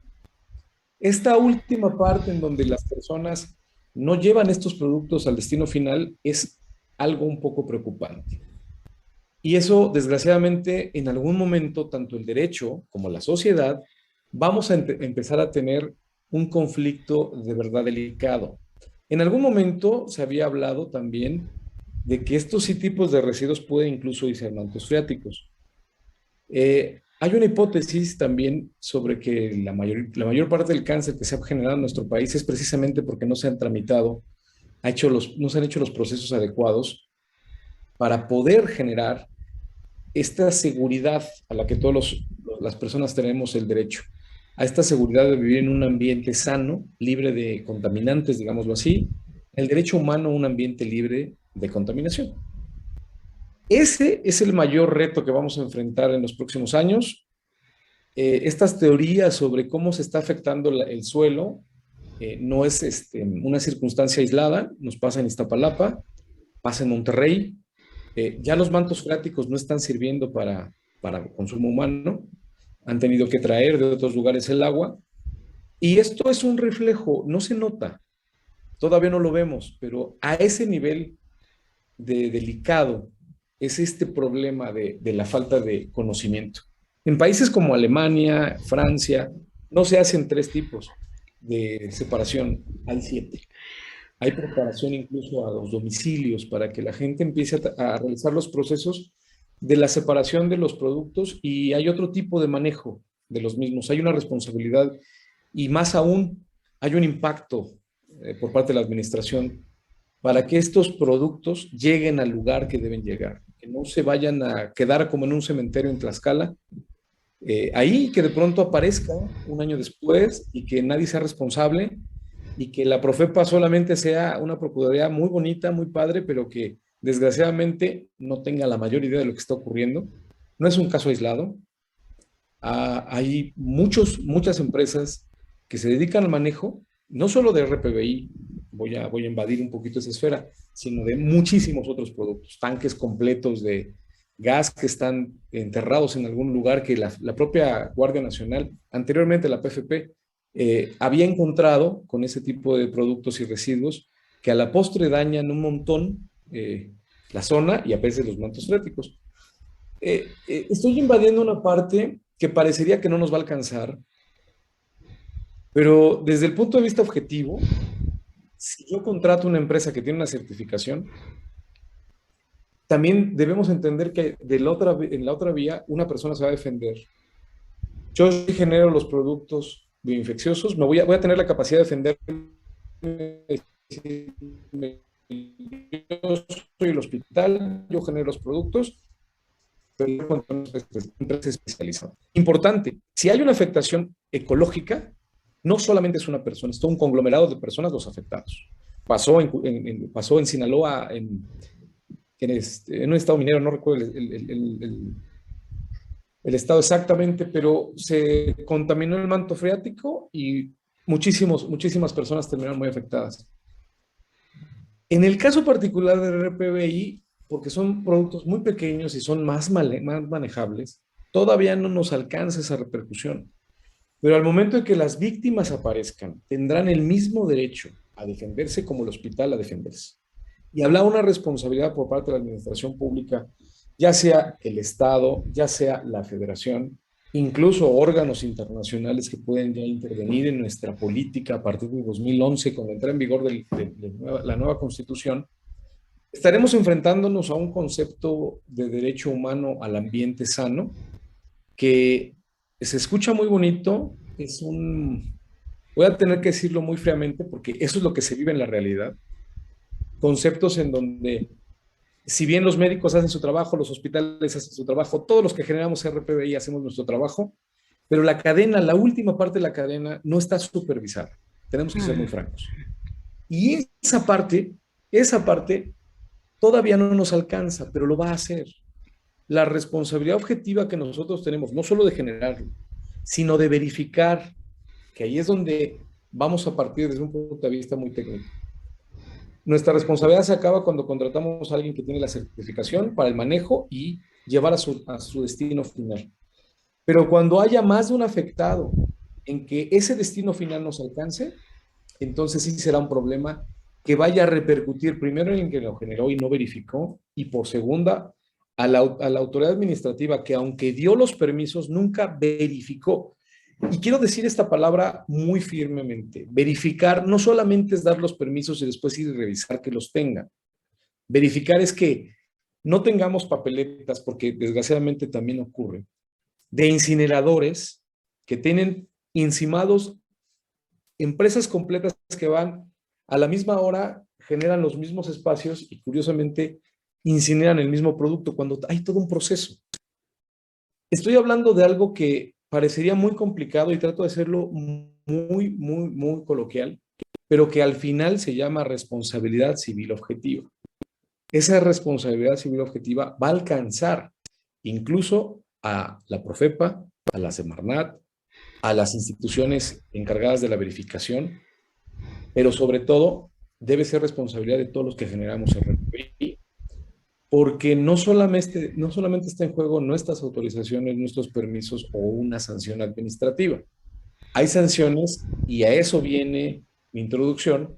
Esta última parte en donde las personas no llevan estos productos al destino final es algo un poco preocupante. Y eso, desgraciadamente, en algún momento, tanto el derecho como la sociedad, vamos a empezar a tener un conflicto de verdad delicado. En algún momento se había hablado también de que estos sí tipos de residuos pueden incluso ser mantos freáticos. Hay una hipótesis también sobre que la mayor parte del cáncer que se ha generado en nuestro país es precisamente porque no se han tramitado, no se han hecho los procesos adecuados para poder generar esta seguridad a la que todas las personas tenemos el derecho, a esta seguridad de vivir en un ambiente sano, libre de contaminantes, digámoslo así, el derecho humano a un ambiente libre de contaminación. Ese es el mayor reto que vamos a enfrentar en los próximos años. Estas teorías sobre cómo se está afectando el suelo no es una circunstancia aislada, nos pasa en Iztapalapa, pasa en Monterrey. Ya los mantos freáticos no están sirviendo para consumo humano, han tenido que traer de otros lugares el agua, y esto es un reflejo, no se nota, todavía no lo vemos, pero a ese nivel de delicado es este problema de la falta de conocimiento. En países como Alemania, Francia, no se hacen 3 tipos de separación, hay 7. Hay preparación incluso a los domicilios para que la gente empiece a realizar los procesos de la separación de los productos, y hay otro tipo de manejo de los mismos. Hay una responsabilidad y más aún hay un impacto por parte de la administración para que estos productos lleguen al lugar que deben llegar, que no se vayan a quedar como en un cementerio en Tlaxcala, ahí que de pronto aparezca un año después y que nadie sea responsable, y que la Profepa solamente sea una procuraduría muy bonita, muy padre, pero que desgraciadamente no tenga la mayor idea de lo que está ocurriendo. No es un caso aislado. Hay muchas empresas que se dedican al manejo, no solo de RPBI, voy a invadir un poquito esa esfera, sino de muchísimos otros productos, tanques completos de gas que están enterrados en algún lugar que la propia Guardia Nacional, anteriormente la PFP, había encontrado con ese tipo de productos y residuos que a la postre dañan un montón la zona y a veces los mantos freáticos. Estoy invadiendo una parte que parecería que no nos va a alcanzar, pero desde el punto de vista objetivo, si yo contrato una empresa que tiene una certificación, también debemos entender que en la otra vía una persona se va a defender. Yo genero los productos bioinfecciosos, voy a tener la capacidad de defenderme. Yo soy el hospital, yo genero los productos, pero empresa especializada. Importante, si hay una afectación ecológica, no solamente es una persona, es todo un conglomerado de personas los afectados. Pasó en Sinaloa, en un estado minero, no recuerdo el estado exactamente, pero se contaminó el manto freático y muchísimas personas terminaron muy afectadas. En el caso particular de RPBI, porque son productos muy pequeños y son más manejables, todavía no nos alcanza esa repercusión. Pero al momento de que las víctimas aparezcan, tendrán el mismo derecho a defenderse como el hospital a defenderse. Y habrá una responsabilidad por parte de la administración pública, ya sea el Estado, ya sea la Federación, incluso órganos internacionales que pueden ya intervenir en nuestra política a partir de 2011, cuando entra en vigor la nueva Constitución. Estaremos enfrentándonos a un concepto de derecho humano al ambiente sano que se escucha muy bonito, voy a tener que decirlo muy fríamente porque eso es lo que se vive en la realidad. Conceptos en donde, si bien los médicos hacen su trabajo, los hospitales hacen su trabajo, todos los que generamos RPBI hacemos nuestro trabajo, pero la cadena, la última parte de la cadena no está supervisada. Tenemos que ser muy francos. Y esa parte todavía no nos alcanza, pero lo va a hacer. La responsabilidad objetiva que nosotros tenemos, no solo de generarlo, sino de verificar, que ahí es donde vamos a partir desde un punto de vista muy técnico. Nuestra responsabilidad se acaba cuando contratamos a alguien que tiene la certificación para el manejo y llevar a su destino final. Pero cuando haya más de un afectado en que ese destino final nos alcance, entonces sí será un problema que vaya a repercutir primero en quien lo generó y no verificó, y por segunda, a la autoridad administrativa que aunque dio los permisos, nunca verificó. Y quiero decir esta palabra muy firmemente. Verificar no solamente es dar los permisos y después ir a revisar que los tengan. Verificar es que no tengamos papeletas, porque desgraciadamente también ocurre, de incineradores que tienen encimados empresas completas que van a la misma hora, generan los mismos espacios y curiosamente incineran el mismo producto cuando hay todo un proceso. Estoy hablando de algo que parecería muy complicado y trato de hacerlo muy coloquial, pero que al final se llama responsabilidad civil objetiva. Esa responsabilidad civil objetiva va a alcanzar incluso a la Profepa, a la Semarnat, a las instituciones encargadas de la verificación, pero sobre todo debe ser responsabilidad de todos los que generamos RPBI, porque no solamente está en juego nuestras autorizaciones, nuestros permisos o una sanción administrativa. Hay sanciones, y a eso viene mi introducción.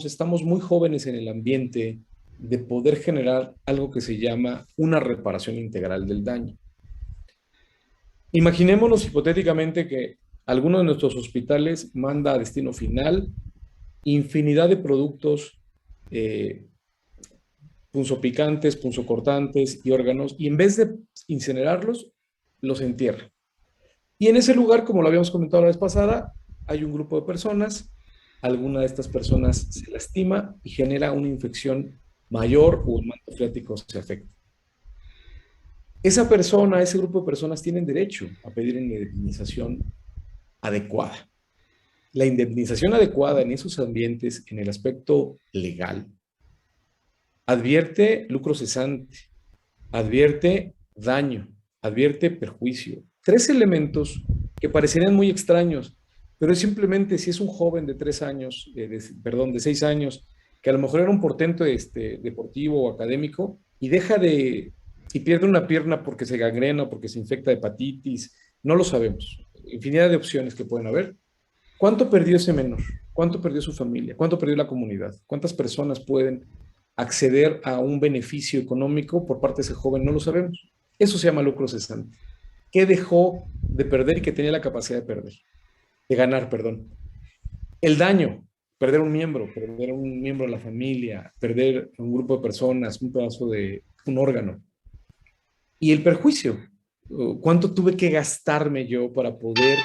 Estamos muy jóvenes en el ambiente de poder generar algo que se llama una reparación integral del daño. Imaginémonos hipotéticamente que alguno de nuestros hospitales manda a destino final infinidad de productos punzopicantes, punzocortantes y órganos, y en vez de incinerarlos, los entierra. Y en ese lugar, como lo habíamos comentado la vez pasada, hay un grupo de personas, alguna de estas personas se lastima y genera una infección mayor o el manto freático se afecta. Esa persona, ese grupo de personas tienen derecho a pedir una indemnización adecuada. La indemnización adecuada en esos ambientes, en el aspecto legal, advierte lucro cesante, advierte daño, advierte perjuicio. 3 elementos que parecerían muy extraños, pero es simplemente si es un joven de 6 años, que a lo mejor era un portento deportivo o académico y pierde una pierna porque se gangrena, porque se infecta de hepatitis, no lo sabemos. infinidad de opciones que pueden haber. ¿Cuánto perdió ese menor? ¿Cuánto perdió su familia? ¿Cuánto perdió la comunidad? ¿Cuántas personas pueden acceder a un beneficio económico por parte de ese joven? No lo sabemos. Eso se llama lucro cesante. ¿Qué dejó de perder y que tenía la capacidad de ganar, perdón? El daño, perder un miembro de la familia, perder un grupo de personas, un pedazo de un órgano. Y el perjuicio, ¿cuánto tuve que gastarme yo para poder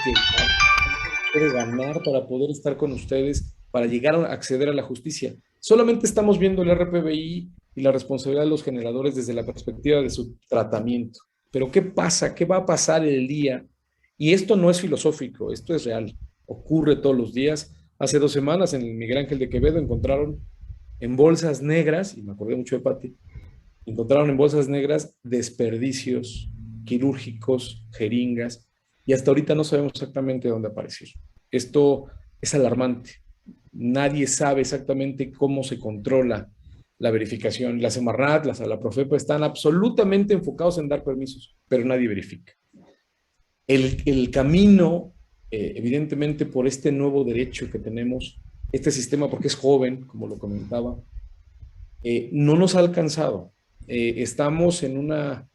ganar, para poder estar con ustedes, para llegar a acceder a la justicia? Solamente estamos viendo el RPBI y la responsabilidad de los generadores desde la perspectiva de su tratamiento. Pero ¿qué pasa? ¿Qué va a pasar el día? Y esto no es filosófico, esto es real. Ocurre todos los días. Hace 2 semanas en el Miguel Ángel de Quevedo encontraron en bolsas negras, y me acordé mucho de Pati, encontraron en bolsas negras desperdicios quirúrgicos, jeringas, y hasta ahorita no sabemos exactamente dónde apareció. Esto es alarmante. Nadie sabe exactamente cómo se controla la verificación. La Semarnat, la Profepa están absolutamente enfocados en dar permisos, pero nadie verifica. El camino, evidentemente, por este nuevo derecho que tenemos, este sistema, porque es joven, como lo comentaba, no nos ha alcanzado. Estamos en la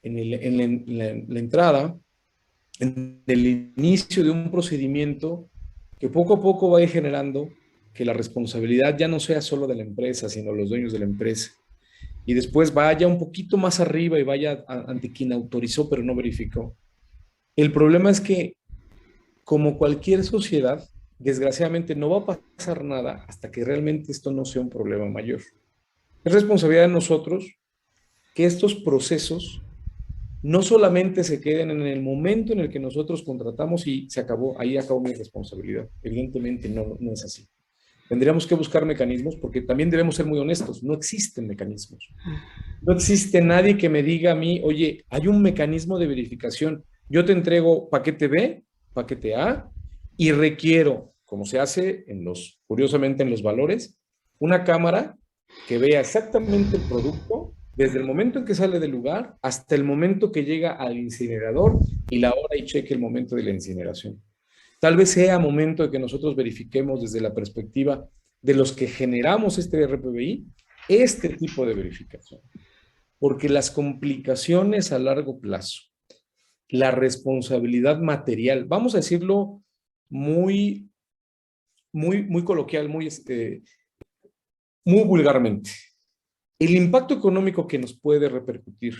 entrada, en el inicio de un procedimiento que poco a poco va a ir generando que la responsabilidad ya no sea solo de la empresa, sino los dueños de la empresa. Y después vaya un poquito más arriba y vaya ante quien autorizó pero no verificó. El problema es que, como cualquier sociedad, desgraciadamente no va a pasar nada hasta que realmente esto no sea un problema mayor. Es responsabilidad de nosotros que estos procesos no solamente se queden en el momento en el que nosotros contratamos y se acabó, ahí acabó mi responsabilidad. Evidentemente no es así. Tendríamos que buscar mecanismos, porque también debemos ser muy honestos, no existen mecanismos. No existe nadie que me diga a mí, oye, hay un mecanismo de verificación, yo te entrego paquete B, paquete A, y requiero, como se hace curiosamente en los valores, una cámara que vea exactamente el producto desde el momento en que sale del lugar hasta el momento que llega al incinerador y la hora y cheque el momento de la incineración. Tal vez sea momento de que nosotros verifiquemos desde la perspectiva de los que generamos este RPBI, este tipo de verificación. Porque las complicaciones a largo plazo, la responsabilidad material, vamos a decirlo muy coloquial, muy vulgarmente, el impacto económico que nos puede repercutir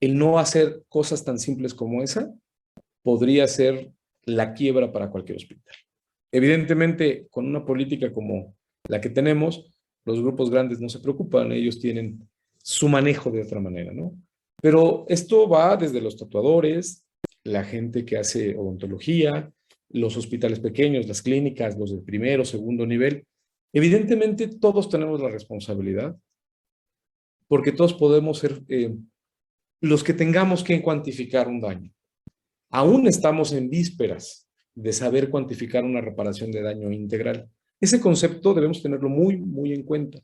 el no hacer cosas tan simples como esa, podría ser la quiebra para cualquier hospital. Evidentemente, con una política como la que tenemos, los grupos grandes no se preocupan, ellos tienen su manejo de otra manera, ¿no? Pero esto va desde los tatuadores, la gente que hace odontología, los hospitales pequeños, las clínicas, los de primero, segundo nivel. Evidentemente, todos tenemos la responsabilidad, porque todos podemos ser los que tengamos que cuantificar un daño. Aún estamos en vísperas de saber cuantificar una reparación de daño integral. Ese concepto debemos tenerlo muy en cuenta.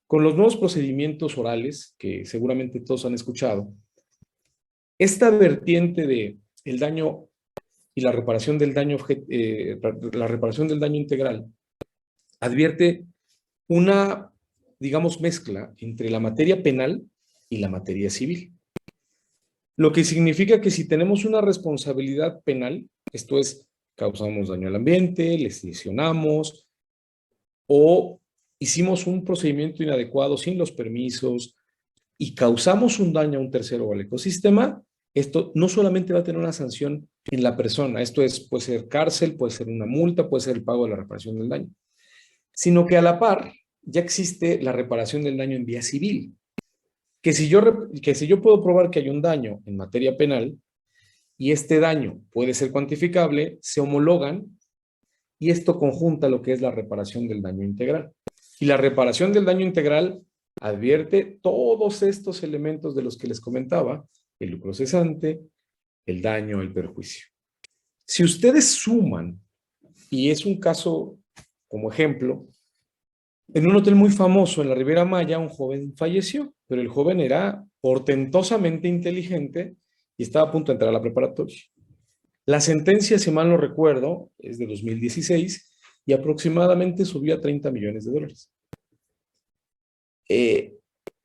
Con los nuevos procedimientos orales, que seguramente todos han escuchado, esta vertiente de el daño y la reparación del daño, integral advierte una, digamos, mezcla entre la materia penal y la materia civil. Lo que significa que si tenemos una responsabilidad penal, esto es, causamos daño al ambiente, lesionamos o hicimos un procedimiento inadecuado sin los permisos y causamos un daño a un tercero o al ecosistema, esto no solamente va a tener una sanción en la persona, esto es, puede ser cárcel, puede ser una multa, puede ser el pago de la reparación del daño, sino que a la par ya existe la reparación del daño en vía civil. Que si yo puedo probar que hay un daño en materia penal y este daño puede ser cuantificable, se homologan y esto conjunta lo que es la reparación del daño integral. Y la reparación del daño integral advierte todos estos elementos de los que les comentaba, el lucro cesante, el daño, el perjuicio. Si ustedes suman, y es un caso como ejemplo, en un hotel muy famoso en la Riviera Maya, un joven falleció, pero el joven era portentosamente inteligente y estaba a punto de entrar a la preparatoria. La sentencia, si mal no recuerdo, es de 2016 y aproximadamente subió a $30 millones.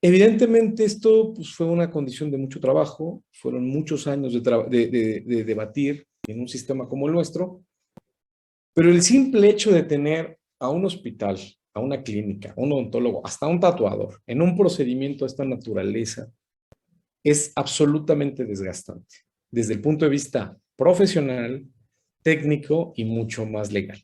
Evidentemente esto pues, fue una condición de mucho trabajo, fueron muchos años de debatir en un sistema como el nuestro, pero el simple hecho de tener a un hospital, a una clínica, a un odontólogo, hasta un tatuador, en un procedimiento de esta naturaleza, es absolutamente desgastante, desde el punto de vista profesional, técnico y mucho más legal,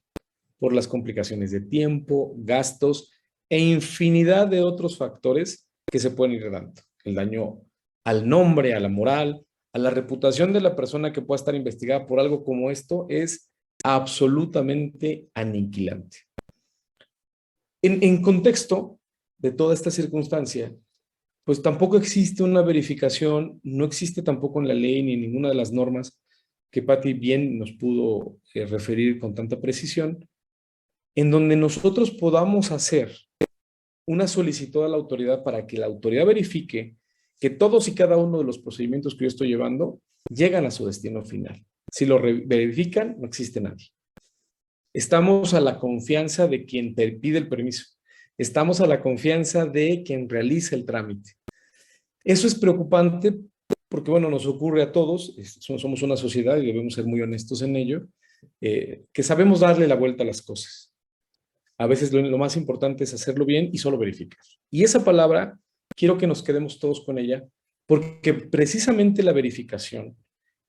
por las complicaciones de tiempo, gastos e infinidad de otros factores que se pueden ir dando. El daño al nombre, a la moral, a la reputación de la persona que pueda estar investigada por algo como esto es absolutamente aniquilante. En contexto de toda esta circunstancia, pues tampoco existe una verificación, no existe tampoco en la ley ni en ninguna de las normas que Patti bien nos pudo referir con tanta precisión, en donde nosotros podamos hacer una solicitud a la autoridad para que la autoridad verifique que todos y cada uno de los procedimientos que yo estoy llevando llegan a su destino final. Si lo verifican, no existe nadie. Estamos a la confianza de quien te pide el permiso. Estamos a la confianza de quien realiza el trámite. Eso es preocupante porque, bueno, nos ocurre a todos, somos una sociedad y debemos ser muy honestos en ello, que sabemos darle la vuelta a las cosas. A veces lo más importante es hacerlo bien y solo verificar. Y esa palabra, quiero que nos quedemos todos con ella, porque precisamente la verificación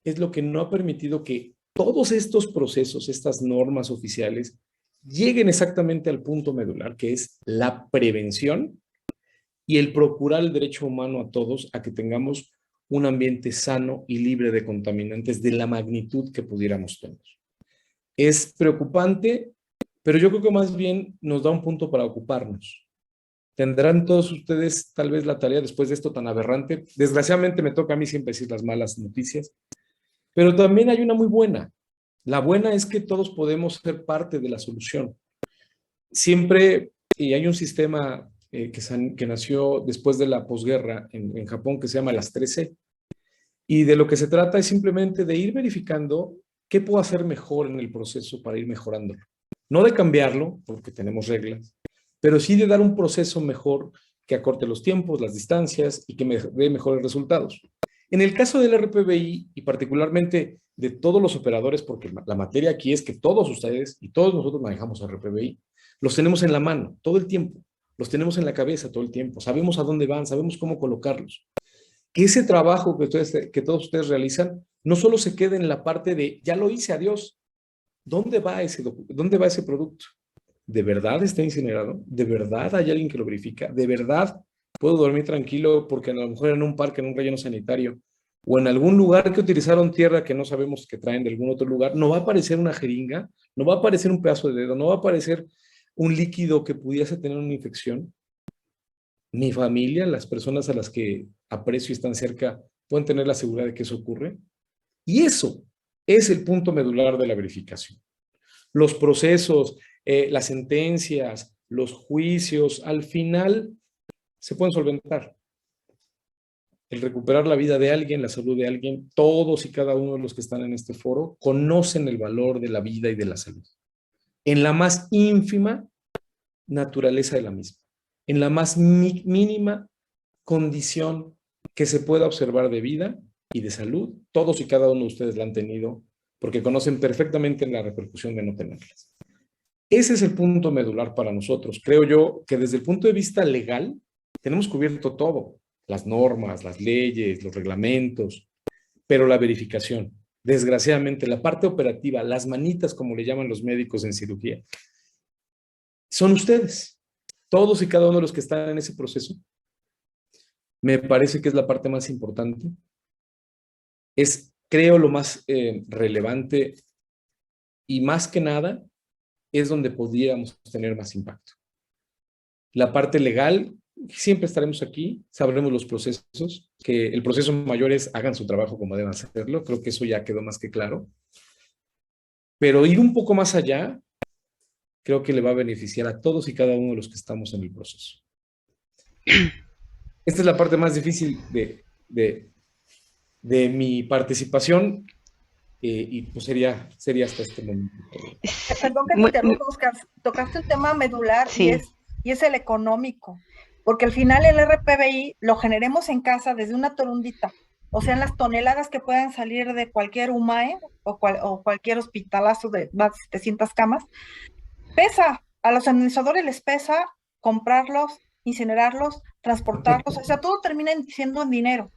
es lo que no ha permitido que todos estos procesos, estas normas oficiales, lleguen exactamente al punto medular, que es la prevención y el procurar el derecho humano a todos a que tengamos un ambiente sano y libre de contaminantes de la magnitud que pudiéramos tener. Es preocupante, pero yo creo que más bien nos da un punto para ocuparnos. Tendrán todos ustedes tal vez la tarea después de esto tan aberrante. Desgraciadamente me toca a mí siempre decir las malas noticias, pero también hay una muy buena. La buena es que todos podemos ser parte de la solución. Siempre, y hay un sistema que nació después de la posguerra en Japón que se llama las 3C, y de lo que se trata es simplemente de ir verificando qué puedo hacer mejor en el proceso para ir mejorándolo. No de cambiarlo, porque tenemos reglas, pero sí de dar un proceso mejor que acorte los tiempos, las distancias y que me dé mejores resultados. En el caso del RPBI y particularmente de todos los operadores, porque la materia aquí es que todos ustedes y todos nosotros manejamos RPBI, los tenemos en la mano todo el tiempo, los tenemos en la cabeza todo el tiempo, sabemos a dónde van, sabemos cómo colocarlos. Que ese trabajo que todos ustedes realizan no solo se quede en la parte de ya lo hice, adiós. ¿Dónde va ese producto? ¿De verdad está incinerado? ¿De verdad hay alguien que lo verifica? ¿De verdad puedo dormir tranquilo porque a lo mejor en un parque, en un relleno sanitario o en algún lugar que utilizaron tierra que no sabemos que traen de algún otro lugar, no va a aparecer una jeringa, no va a aparecer un pedazo de dedo, no va a aparecer un líquido que pudiese tener una infección? Mi familia, las personas a las que aprecio y están cerca, pueden tener la seguridad de que eso ocurre. Y eso es el punto medular de la verificación. Los procesos, las sentencias, los juicios, al final se pueden solventar. El recuperar la vida de alguien, la salud de alguien, todos y cada uno de los que están en este foro conocen el valor de la vida y de la salud. En la más ínfima naturaleza de la misma. En la más mínima condición que se pueda observar de vida y de salud, todos y cada uno de ustedes la han tenido porque conocen perfectamente la repercusión de no tenerlas. Ese es el punto medular para nosotros. Creo yo que desde el punto de vista legal tenemos cubierto todo, las normas, las leyes, los reglamentos, pero la verificación, desgraciadamente la parte operativa, las manitas como le llaman los médicos en cirugía, son ustedes. Todos y cada uno de los que están en ese proceso, me parece que es la parte más importante. Es, creo, lo más relevante y más que nada es donde pudiéramos tener más impacto. La parte legal, siempre estaremos aquí, sabremos los procesos, que el proceso mayor es hagan su trabajo como deban hacerlo, creo que eso ya quedó más que claro. Pero ir un poco más allá, creo que le va a beneficiar a todos y cada uno de los que estamos en el proceso. Esta es la parte más difícil de mi participación. y pues sería hasta este momento. Perdón que te interrumpa, Oscar, tocaste un tema medular Sí. y es el económico, porque al final el RPBI lo generemos en casa desde una torundita, o sea, en las toneladas que puedan salir de cualquier UMAE o cualquier hospitalazo de más de 700 camas, pesa, a los administradores les pesa comprarlos, incinerarlos, transportarlos, o sea, todo termina siendo en dinero.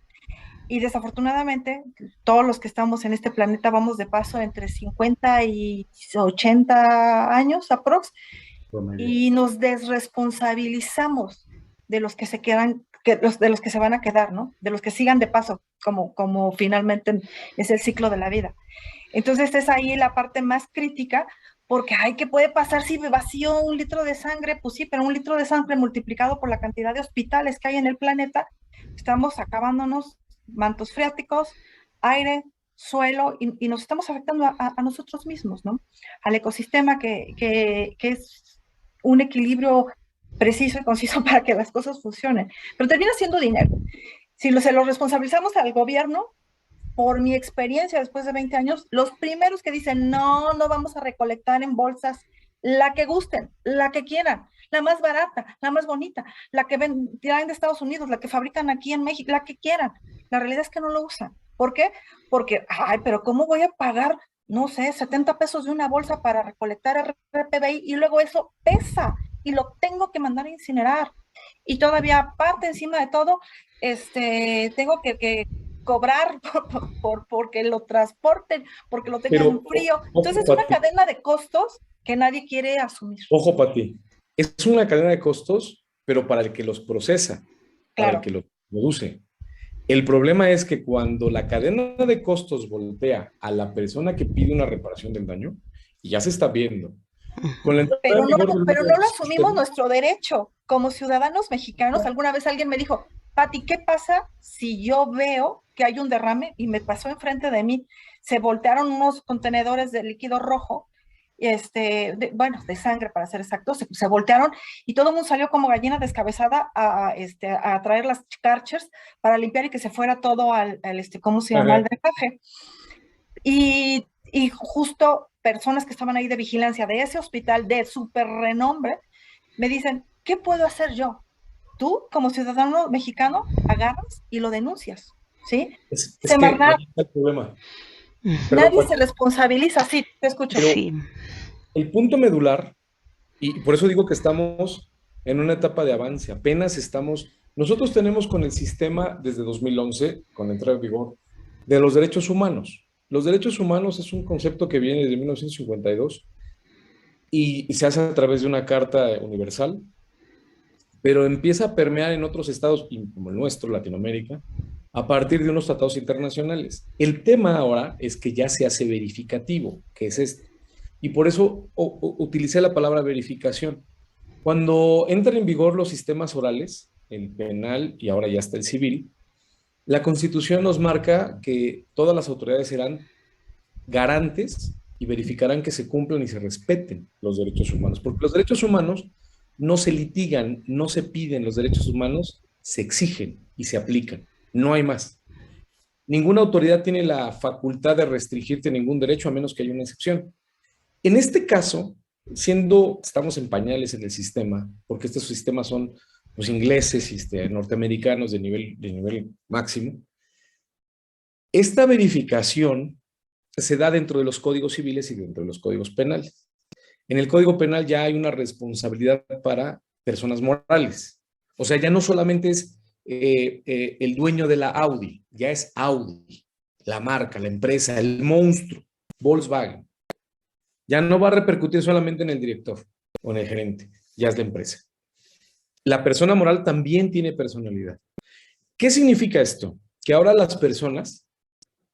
Y desafortunadamente, todos los que estamos en este planeta vamos de paso entre 50 y 80 años aprox, y nos desresponsabilizamos de los que se quedan, de los que se van a quedar, ¿no? De los que sigan de paso, como finalmente es el ciclo de la vida. Entonces es ahí la parte más crítica, porque, ay, ¿qué puede pasar si me vacío 1 litro de sangre? Pues sí, pero 1 litro de sangre multiplicado por la cantidad de hospitales que hay en el planeta, estamos acabándonos mantos freáticos, aire, suelo, y nos estamos afectando a nosotros mismos, ¿no? Al ecosistema que es un equilibrio preciso y conciso para que las cosas funcionen. Pero termina siendo dinero. Si se lo responsabilizamos al gobierno, por mi experiencia después de 20 años, los primeros que dicen, no, no vamos a recolectar en bolsas, la que gusten, la que quieran, la más barata, la más bonita, la que traen de Estados Unidos, la que fabrican aquí en México, la que quieran. La realidad es que no lo usan. ¿Por qué? Porque, ay, pero ¿cómo voy a pagar, no sé, 70 pesos de una bolsa para recolectar RPBI y luego eso pesa y lo tengo que mandar a incinerar? Y todavía, aparte, encima de todo, tengo que cobrar porque lo transporten, porque lo tengan Pero, frío. ojo, Entonces es una Pati, cadena de costos que nadie quiere asumir. ojo, Pati. Es una cadena de costos, pero para el que los procesa, para el Claro. que los produce. El problema es que cuando la cadena de costos voltea a la persona que pide una reparación del daño, y ya se está viendo, con la entrada Pero en no, vigor del pero nuevo no lo asumimos sistema, nuestro derecho como ciudadanos mexicanos. Alguna vez alguien me dijo, Pati, ¿qué pasa si yo veo que hay un derrame? Y me pasó enfrente de mí. Se voltearon unos contenedores de líquido rojo, de sangre para ser exactos, se voltearon y todo el mundo salió como gallina descabezada a traer las Karchers para limpiar y que se fuera todo ¿cómo se llama? Al ajá, drenaje. Y justo personas que estaban ahí de vigilancia de ese hospital de súper renombre me dicen, ¿qué puedo hacer yo? Tú, como ciudadano mexicano, agarras y lo denuncias, ¿sí? es que Semarnat, ahí está el problema. Perdón, nadie se Pati, responsabiliza, sí, te escucho. pero Sí. el punto medular, y por eso digo que estamos en una etapa de avance, apenas estamos, nosotros tenemos con el sistema desde 2011, con la entrada en vigor, de los derechos humanos. Los derechos humanos es un concepto que viene de 1952 y se hace a través de una carta universal, pero empieza a permear en otros estados, como el nuestro, Latinoamérica, a partir de unos tratados internacionales. El tema ahora es que ya se hace verificativo, que es este. Y por eso utilicé la palabra verificación. Cuando entran en vigor los sistemas orales, el penal y ahora ya está el civil, la Constitución nos marca que todas las autoridades serán garantes y verificarán que se cumplan y se respeten los derechos humanos, porque los derechos humanos no se litigan, no se piden, los derechos humanos se exigen y se aplican, no hay más. Ninguna autoridad tiene la facultad de restringirte ningún derecho a menos que haya una excepción. En este caso, estamos en pañales en el sistema, porque estos sistemas son pues, ingleses y norteamericanos de nivel máximo, esta verificación se da dentro de los códigos civiles y dentro de los códigos penales. En el Código Penal ya hay una responsabilidad para personas morales. O sea, ya no solamente es el dueño de la Audi, ya es Audi, la marca, la empresa, el monstruo, Volkswagen. Ya no va a repercutir solamente en el director o en el gerente, ya es la empresa. La persona moral también tiene personalidad. ¿Qué significa esto? Que ahora las personas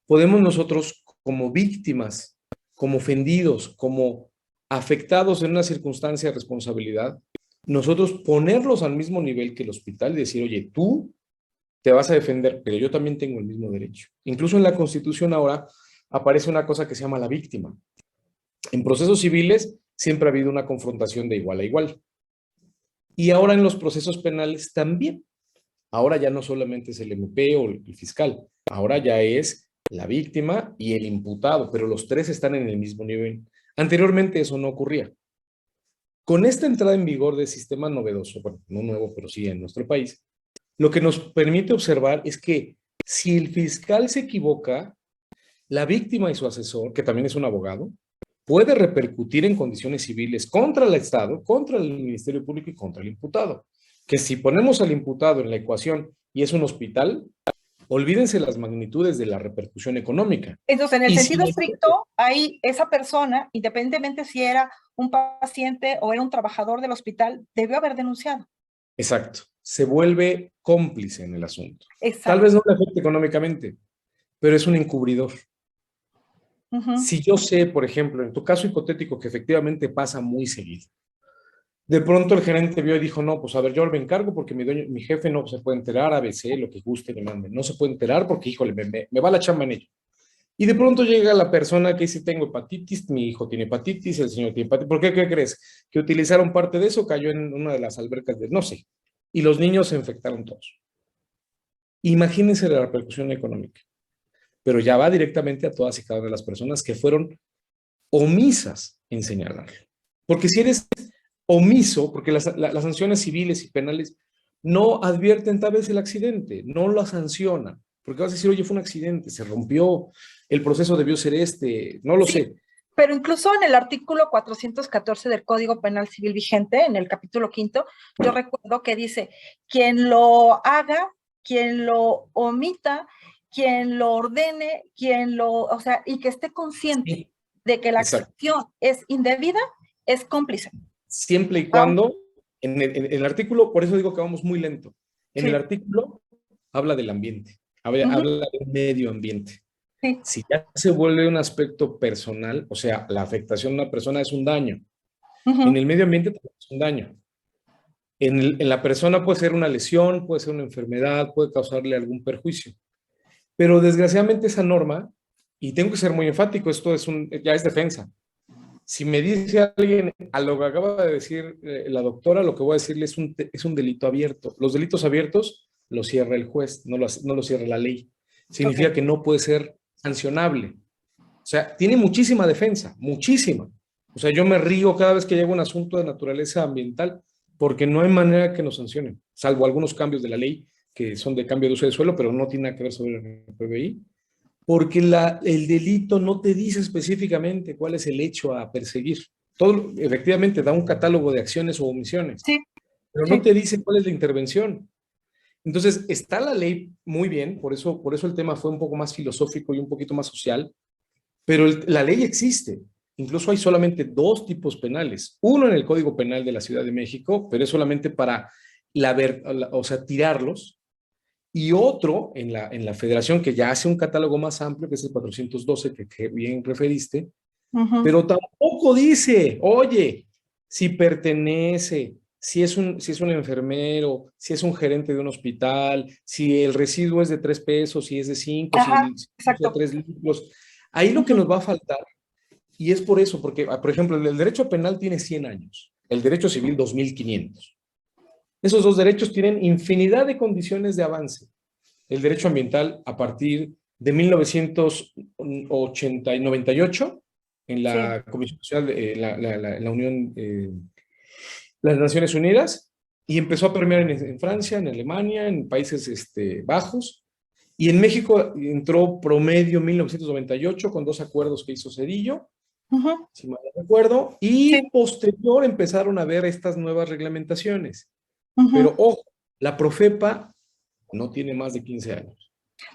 podemos nosotros como víctimas, como ofendidos, como afectados en una circunstancia de responsabilidad, nosotros ponerlos al mismo nivel que el hospital y decir, oye, tú te vas a defender, pero yo también tengo el mismo derecho. Incluso en la Constitución ahora aparece una cosa que se llama la víctima. En procesos civiles siempre ha habido una confrontación de igual a igual. Y ahora en los procesos penales también. Ahora ya no solamente es el MP o el fiscal, ahora ya es la víctima y el imputado, pero los tres están en el mismo nivel. Anteriormente eso no ocurría. Con esta entrada en vigor del sistema novedoso, bueno, no nuevo, pero sí en nuestro país, lo que nos permite observar es que si el fiscal se equivoca, la víctima y su asesor, que también es un abogado, puede repercutir en condiciones civiles contra el Estado, contra el Ministerio Público y contra el imputado. Que si ponemos al imputado en la ecuación y es un hospital, olvídense las magnitudes de la repercusión económica. Entonces, en el Y sentido si- estricto, ahí esa persona, independientemente si era un paciente o era un trabajador del hospital, debió haber denunciado. Exacto, se vuelve cómplice en el asunto. Tal Exacto. vez no le afecte económicamente, pero es un encubridor. Ujú. Si yo sé, por ejemplo, en tu caso hipotético, que efectivamente pasa muy seguido, de pronto el gerente vio y dijo, no, pues a ver, yo me encargo porque mi jefe no se puede enterar, ABC, lo que guste, le mande. No se puede enterar porque, híjole, me va la chamba en ello. Y de pronto llega la persona que dice, tengo hepatitis, mi hijo tiene hepatitis, el señor tiene hepatitis. ¿Por qué? ¿Qué crees? Que utilizaron parte de eso, cayó en una de las albercas de, no sé, y los niños se infectaron todos. Imagínense la repercusión económica, pero ya va directamente a todas y cada una de las personas que fueron omisas en señalarlo. Porque si eres omiso, porque las sanciones civiles y penales no advierten tal vez el accidente, no lo sancionan, porque vas a decir, oye, fue un accidente, se rompió, el proceso debió ser este, no lo Sí, sé. pero incluso en el artículo 414 del Código Penal Civil vigente, en el capítulo 5, yo recuerdo que dice, quien lo haga, quien lo omita, quien lo ordene, o sea, y que esté consciente Sí, de que la exacto. acción es indebida, es cómplice. Siempre y Aun- cuando, en el artículo, por eso digo que vamos muy lento, en el Sí. artículo habla del ambiente, habla, Ujú. habla del medio ambiente. Sí. Si ya se vuelve un aspecto personal, o sea, la afectación de una persona es un daño. En Ujú. el medio ambiente también es un daño. En la persona puede ser una lesión, puede ser una enfermedad, puede causarle algún perjuicio. Pero desgraciadamente esa norma, y tengo que ser muy enfático, esto ya es defensa. Si me dice alguien a lo que acaba de decir la doctora, lo que voy a decirle es un delito abierto. Los delitos abiertos los cierra el juez, no lo cierra la ley. Significa Ok. que no puede ser sancionable. O sea, tiene muchísima defensa, muchísima. O sea, yo me río cada vez que llega un asunto de naturaleza ambiental porque no hay manera que nos sancionen, salvo algunos cambios de la ley que son de cambio de uso de suelo, pero no tiene nada que ver sobre el PBI, porque el delito no te dice específicamente cuál es el hecho a perseguir. Todo efectivamente da un catálogo de acciones o omisiones, Sí, pero no sí. te dice cuál es la intervención. Entonces, está la ley muy bien, por eso el tema fue un poco más filosófico y un poquito más social, pero la ley existe. Incluso hay solamente dos tipos penales. Uno en el Código Penal de la Ciudad de México, pero es solamente para o sea, tirarlos. Y otro en la Federación, que ya hace un catálogo más amplio, que es el 412, que bien referiste, Ujú. pero tampoco dice, oye, si pertenece, si es un enfermero, si es un gerente de un hospital, si el residuo es de 3 pesos, si es de 5, Ajá, si es de exacto. 3 litros. Ahí lo que Ujú. nos va a faltar, y es por eso, porque, por ejemplo, el derecho penal tiene 100 años, el derecho civil 2500. Esos dos derechos tienen infinidad de condiciones de avance. El derecho ambiental a partir de 1998 en Sí. la Comisión Social, la Unión, las Naciones Unidas, y empezó a permear en Francia, en Alemania, en Países Bajos, y en México entró promedio 1998 con 2 acuerdos que hizo Cedillo, Ujú. si mal no recuerdo, Sí. y posterior empezaron a ver estas nuevas reglamentaciones. Pero Ujú. ojo, la Profepa no tiene más de 15 años.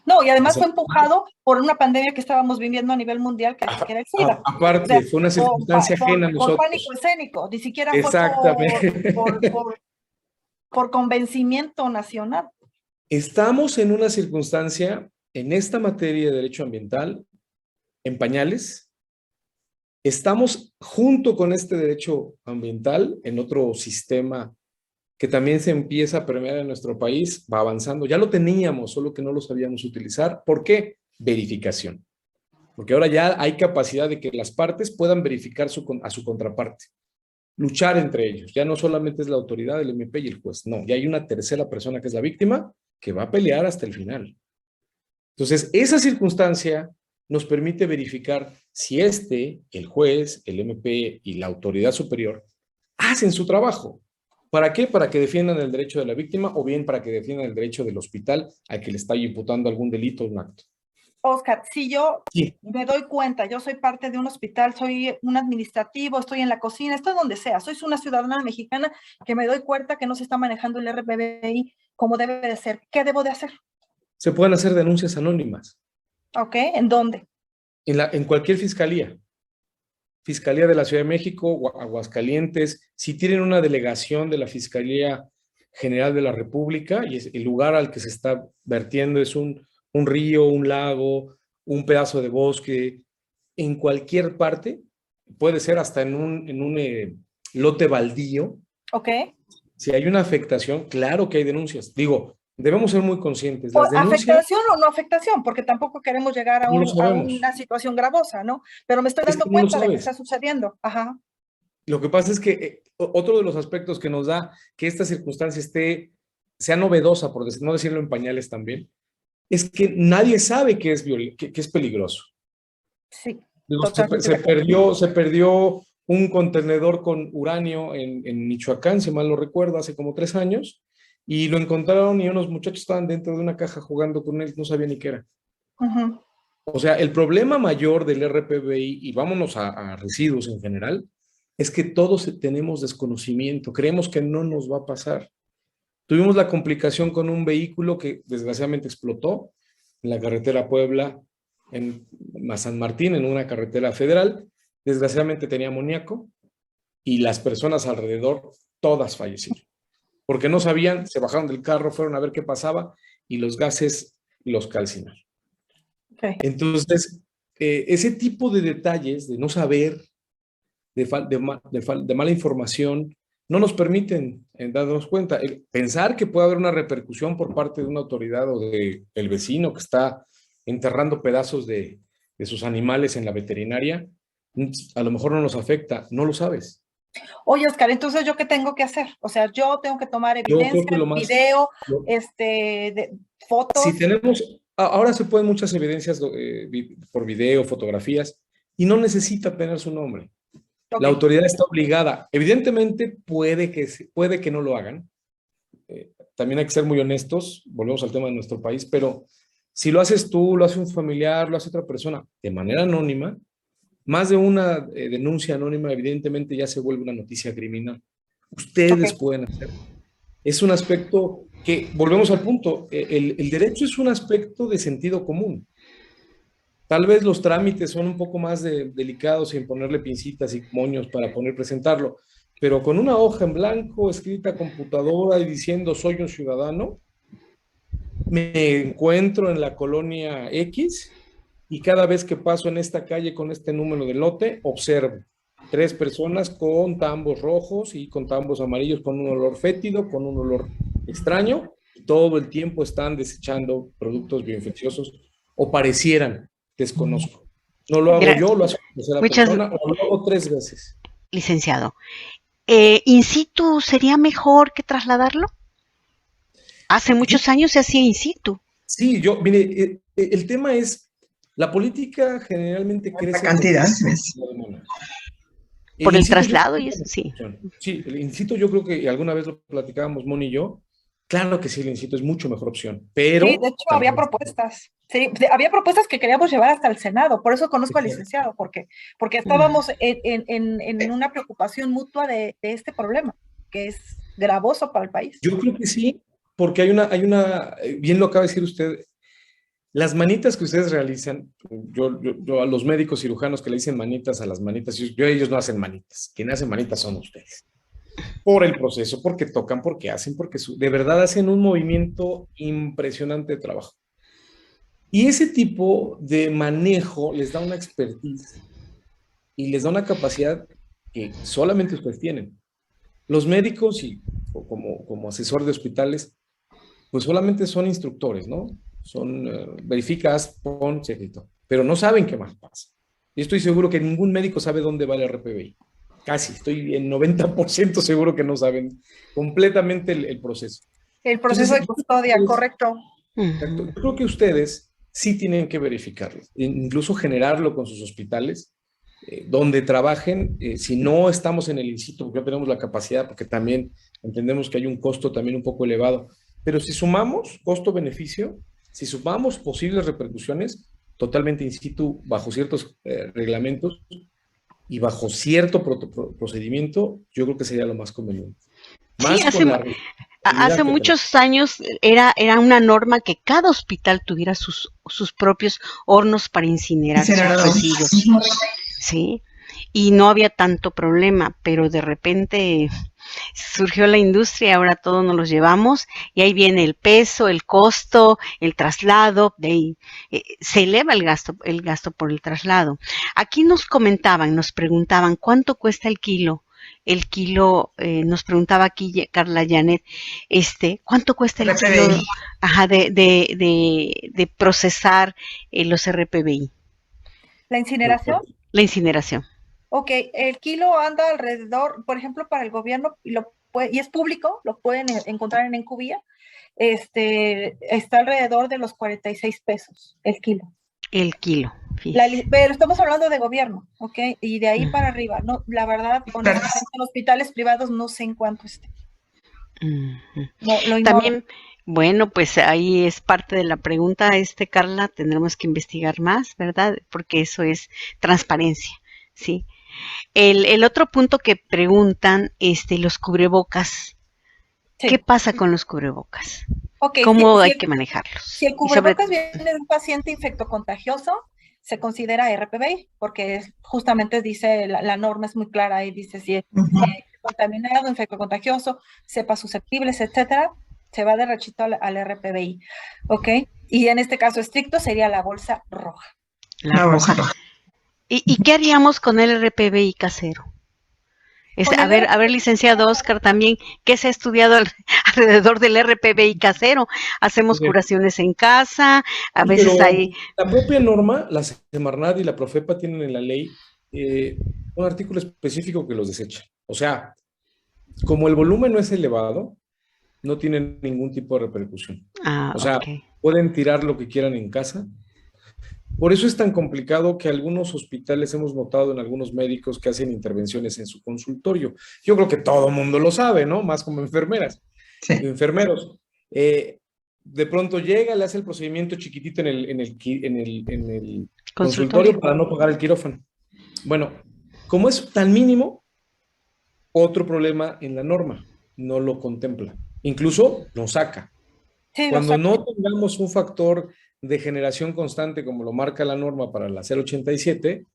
No, y además Hace fue empujado por una pandemia que estábamos viviendo a nivel mundial, que era el SIDA. O sea, Aparte, fue una circunstancia ajena a por pánico nosotros. escénico, ni siquiera fue Exactamente. por convencimiento nacional. Estamos en una circunstancia, en esta materia de derecho ambiental, en pañales. Estamos junto con este derecho ambiental en otro sistema que también se empieza a permear en nuestro país, va avanzando. Ya lo teníamos, solo que no lo sabíamos utilizar. ¿Por qué? Verificación. Porque ahora ya hay capacidad de que las partes puedan verificar a su contraparte. Luchar entre ellos. Ya no solamente es la autoridad, el MP y el juez. No, ya hay una tercera persona que es la víctima que va a pelear hasta el final. Entonces, esa circunstancia nos permite verificar si el juez, el MP y la autoridad superior hacen su trabajo. ¿Para qué? Para que defiendan el derecho de la víctima o bien para que defiendan el derecho del hospital a que le está imputando algún delito o un acto. Oscar, si yo Sí. me doy cuenta, yo soy parte de un hospital, soy un administrativo, estoy en la cocina, estoy donde sea, soy una ciudadana mexicana que me doy cuenta que no se está manejando el RPBI como debe de ser. ¿Qué debo de hacer? Se pueden hacer denuncias anónimas. ¿Ok? ¿En dónde? En cualquier fiscalía. Fiscalía de la Ciudad de México, Aguascalientes, si tienen una delegación de la Fiscalía General de la República y el lugar al que se está vertiendo es un río, un lago, un pedazo de bosque, en cualquier parte, puede ser hasta en un lote baldío. ¿Ok? Si hay una afectación, claro que hay denuncias. Digo, debemos ser muy conscientes. O Las denuncias afectación o no afectación, porque tampoco queremos llegar a, no lo a sabemos. una situación gravosa, ¿no? Pero me estoy Es dando que no lo cuenta de que sabes. está sucediendo. Ajá. Lo que pasa es que otro de los aspectos que nos da que esta circunstancia sea novedosa, por no decirlo en pañales también, es que nadie sabe que es peligroso. Sí, Se totalmente de acuerdo. se perdió un contenedor con uranio en Michoacán, si mal no recuerdo, hace como 3 años, y lo encontraron y unos muchachos estaban dentro de una caja jugando con él, no sabían ni qué era. Ujú. O sea, el problema mayor del RPBI, y vámonos a residuos en general, es que todos tenemos desconocimiento, creemos que no nos va a pasar. Tuvimos la complicación con un vehículo que desgraciadamente explotó en la carretera Puebla, en San Martín, en una carretera federal. Desgraciadamente tenía amoníaco y las personas alrededor, todas fallecieron. Porque no sabían, se bajaron del carro, fueron a ver qué pasaba y los gases los calcinaron. Okay. Entonces, ese tipo de detalles, de no saber, de mala información, no nos permiten darnos cuenta. Pensar que puede haber una repercusión por parte de una autoridad o del vecino que está enterrando pedazos de sus animales en la veterinaria, a lo mejor no nos afecta, no lo sabes. Oye, Oscar, entonces, ¿yo qué tengo que hacer? O sea, yo tengo que tomar Yo creo evidencia, que video, fotos. Si tenemos, ahora se pueden muchas evidencias por video, fotografías, y no necesita tener su nombre. Okay. La autoridad está obligada. Evidentemente puede que no lo hagan. También hay que ser muy honestos, volvemos al tema de nuestro país, pero si lo haces tú, lo hace un familiar, lo hace otra persona, de manera anónima, más de una denuncia anónima evidentemente ya se vuelve una noticia criminal. Ustedes pueden hacerlo. Es un aspecto que, volvemos al punto, el derecho es un aspecto de sentido común. Tal vez los trámites son un poco más delicados sin ponerle pincitas y moños para presentarlo, pero con una hoja en blanco, escrita a computadora y diciendo soy un ciudadano, me encuentro en la colonia X y cada vez que paso en esta calle con este número de lote, observo 3 personas con tambos rojos y con tambos amarillos, con un olor fétido, con un olor extraño, todo el tiempo están desechando productos bioinfecciosos o parecieran, desconozco. No lo hago yo, lo hace una tercera persona o lo hago 3 veces. Licenciado, ¿in situ sería mejor que trasladarlo? Hace muchos años se hacía in situ. Sí, mire, el tema es, la política generalmente crece... La cantidad. Por el traslado y eso, sí. Sí, el in situ yo creo que alguna vez lo platicábamos Moni y yo. Claro que sí, el in situ es mucho mejor opción, pero... Sí, de hecho había propuestas. Sí, había propuestas que queríamos llevar hasta el Senado, por eso conozco al licenciado, porque estábamos en una preocupación mutua de este problema, que es gravoso para el país. Yo creo que sí, porque hay una, bien lo acaba de decir usted, las manitas que ustedes realizan, yo a los médicos cirujanos que le dicen manitas a las manitas, ellos no hacen manitas, quienes hacen manitas son ustedes. Por el proceso, porque tocan, porque hacen, porque de verdad hacen un movimiento impresionante de trabajo. Y ese tipo de manejo les da una expertise y les da una capacidad que solamente ustedes tienen. Los médicos y como asesor de hospitales, pues solamente son instructores, ¿no? Verificas, pon, se editó, pero no saben qué más pasa. Y estoy seguro que ningún médico sabe dónde va el RPBI. Casi, estoy en 90% seguro que no saben completamente el proceso. El proceso de custodia, correcto. Exacto. Yo creo que ustedes, sí tienen que verificarlo, incluso generarlo con sus hospitales, donde trabajen, si no estamos en el in situ, porque no tenemos la capacidad, porque también entendemos que hay un costo también un poco elevado, pero si sumamos costo-beneficio, si sumamos posibles repercusiones, totalmente in situ, bajo ciertos reglamentos y bajo cierto procedimiento, yo creo que sería lo más conveniente. Sí, Más con la hace muchos años era una norma que cada hospital tuviera sus propios hornos para incinerar sus residuos. Sí, y no había tanto problema, pero de repente surgió la industria, ahora todos nos los llevamos y ahí viene el peso, el costo, el traslado, de ahí, se eleva el gasto por el traslado. Aquí nos preguntaban, ¿cuánto cuesta el kilo? Nos preguntaba aquí Carla Janet, ¿cuánto cuesta el kilo de procesar los RPBI? ¿La incineración? La incineración. Ok, el kilo anda alrededor, por ejemplo, para el gobierno, y es público, lo pueden encontrar en Encubía, está alrededor de los 46 pesos el kilo. El kilo. Pero estamos hablando de gobierno, ¿ok? Y de ahí para arriba, no, la verdad, honestamente, en hospitales privados no sé en cuánto esté. No, también, bueno, pues ahí es parte de la pregunta, Carla, tendremos que investigar más, ¿verdad? Porque eso es transparencia, ¿sí? El otro punto que preguntan, los cubrebocas. Sí. ¿Qué pasa con los cubrebocas? Okay, ¿Cómo hay que manejarlos? Si el cubrebocas viene de un paciente infectocontagioso, se considera RPBI, porque justamente dice, la norma es muy clara y dice si es contaminado, infectocontagioso, cepas susceptibles, etcétera, se va derechito al RPBI, ¿ok? Y en este caso estricto sería la bolsa roja. La bolsa roja. ¿Y qué haríamos con el RPBI casero? A ver, licenciado Oscar, también, ¿qué se ha estudiado alrededor del RPBI casero? Hacemos curaciones en casa, a veces hay... La propia norma, la Semarnat y la Profepa tienen en la ley un artículo específico que los desecha. O sea, como el volumen no es elevado, no tienen ningún tipo de repercusión. O sea, pueden tirar lo que quieran en casa. Por eso es tan complicado que algunos hospitales hemos notado en algunos médicos que hacen intervenciones en su consultorio. Yo creo que todo el mundo lo sabe, ¿no? Más como enfermeras, enfermeros. De pronto llega, le hace el procedimiento chiquitito en el consultorio para no pagar el quirófano. Bueno, como es tan mínimo, otro problema en la norma, no lo contempla. Incluso lo saca. Sí, cuando no tengamos un factor de generación constante como lo marca la norma para la 087,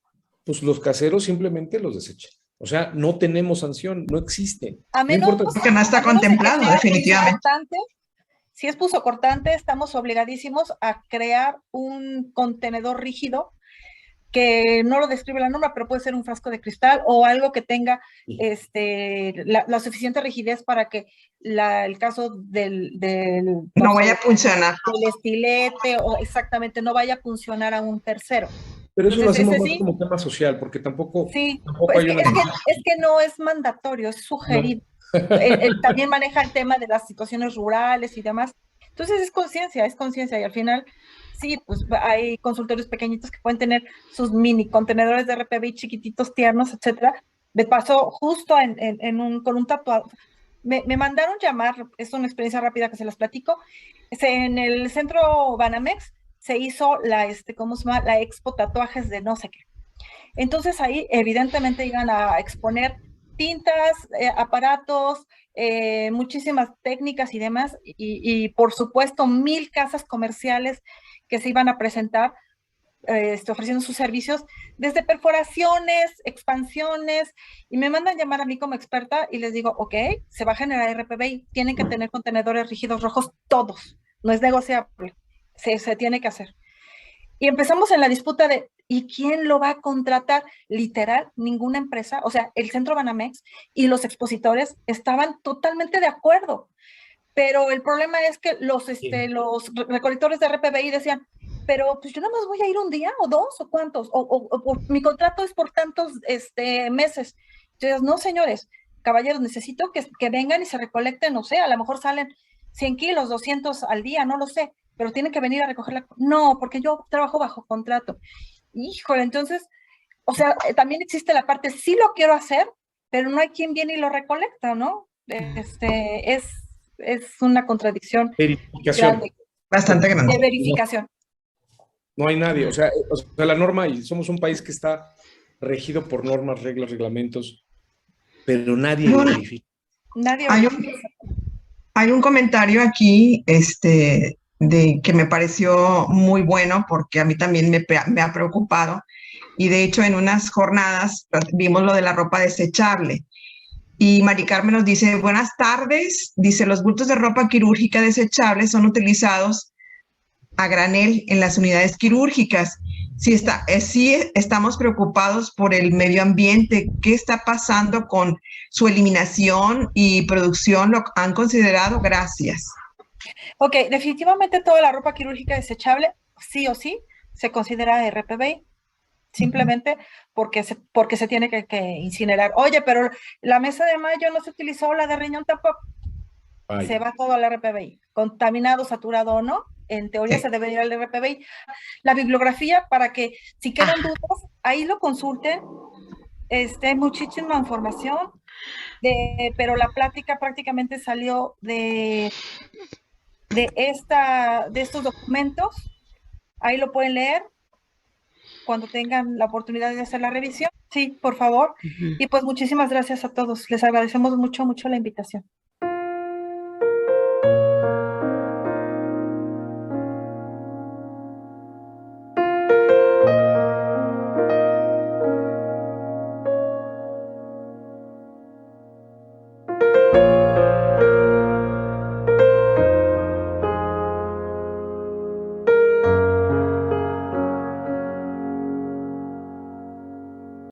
pues los caseros simplemente los desechan. O sea, no tenemos sanción, no existe. A menos que no está contemplado, definitivamente. Si es punzocortante, estamos obligadísimos a crear un contenedor rígido que no lo describe la norma, pero puede ser un frasco de cristal o algo que tenga la suficiente rigidez para que el caso del no vaya a funcionar. El estilete o exactamente no vaya a funcionar a un tercero. Pero eso lo hacemos más como tema social, porque tampoco, tampoco hay una... Es que no es mandatorio, es sugerido. No. También maneja el tema de las situaciones rurales y demás. Entonces es conciencia y al final... Sí, pues hay consultorios pequeñitos que pueden tener sus mini contenedores de RPBI chiquititos, tiernos, etcétera. Me pasó justo con un tatuado. Me mandaron llamar, es una experiencia rápida que se las platico. En el centro Banamex se hizo ¿cómo se llama? La expo tatuajes de no sé qué. Entonces ahí evidentemente iban a exponer tintas, aparatos, muchísimas técnicas y demás, y por supuesto 1000 casas comerciales que se iban a presentar ofreciendo sus servicios, desde perforaciones, expansiones, y me mandan llamar a mí como experta y les digo, ok, se va a generar RPBI, tienen que tener contenedores rígidos rojos todos, no es negociable, se tiene que hacer. Y empezamos en la disputa de, ¿y quién lo va a contratar? Literal, ninguna empresa, o sea, el Centro Banamex y los expositores estaban totalmente de acuerdo. Pero el problema es que los recolectores de RPBI decían, pero pues yo nada más voy a ir un día o dos o cuántos, o mi contrato es por tantos meses. Entonces, no, señores, caballeros, necesito que vengan y se recolecten, no sé, a lo mejor salen 100 kilos, 200 al día, no lo sé, pero tienen que venir a recogerla. No, porque yo trabajo bajo contrato. Híjole, entonces, o sea, también existe la parte, sí lo quiero hacer, pero no hay quien viene y lo recolecta, ¿no? Es una contradicción Verificación. grande Bastante de grande. verificación. No hay nadie. O sea, la norma, y somos un país que está regido por normas, reglas, reglamentos, pero nadie No, verifica. Nadie Hay verifica. hay un comentario aquí, de que me pareció muy bueno porque a mí también me ha preocupado. Y de hecho, en unas jornadas vimos lo de la ropa desechable. Y Mari Carmen nos dice, buenas tardes. Dice, los bultos de ropa quirúrgica desechable son utilizados a granel en las unidades quirúrgicas. Sí estamos preocupados por el medio ambiente. ¿Qué está pasando con su eliminación y producción? ¿Lo han considerado? Gracias. Ok, definitivamente toda la ropa quirúrgica desechable, sí o sí, se considera RPBI, simplemente porque se tiene que incinerar. Oye, pero la mesa de mayo no se utilizó, la de riñón tampoco. Ay. Se va todo al RPBI, contaminado, saturado o no, en teoría se debe ir al RPBI. La bibliografía, para que si quedan dudas, ahí lo consulten. Hay muchísima información, pero la plática prácticamente salió de estos documentos. Ahí lo pueden leer cuando tengan la oportunidad de hacer la revisión. Sí, por favor. Y pues muchísimas gracias a todos. Les agradecemos mucho, mucho la invitación.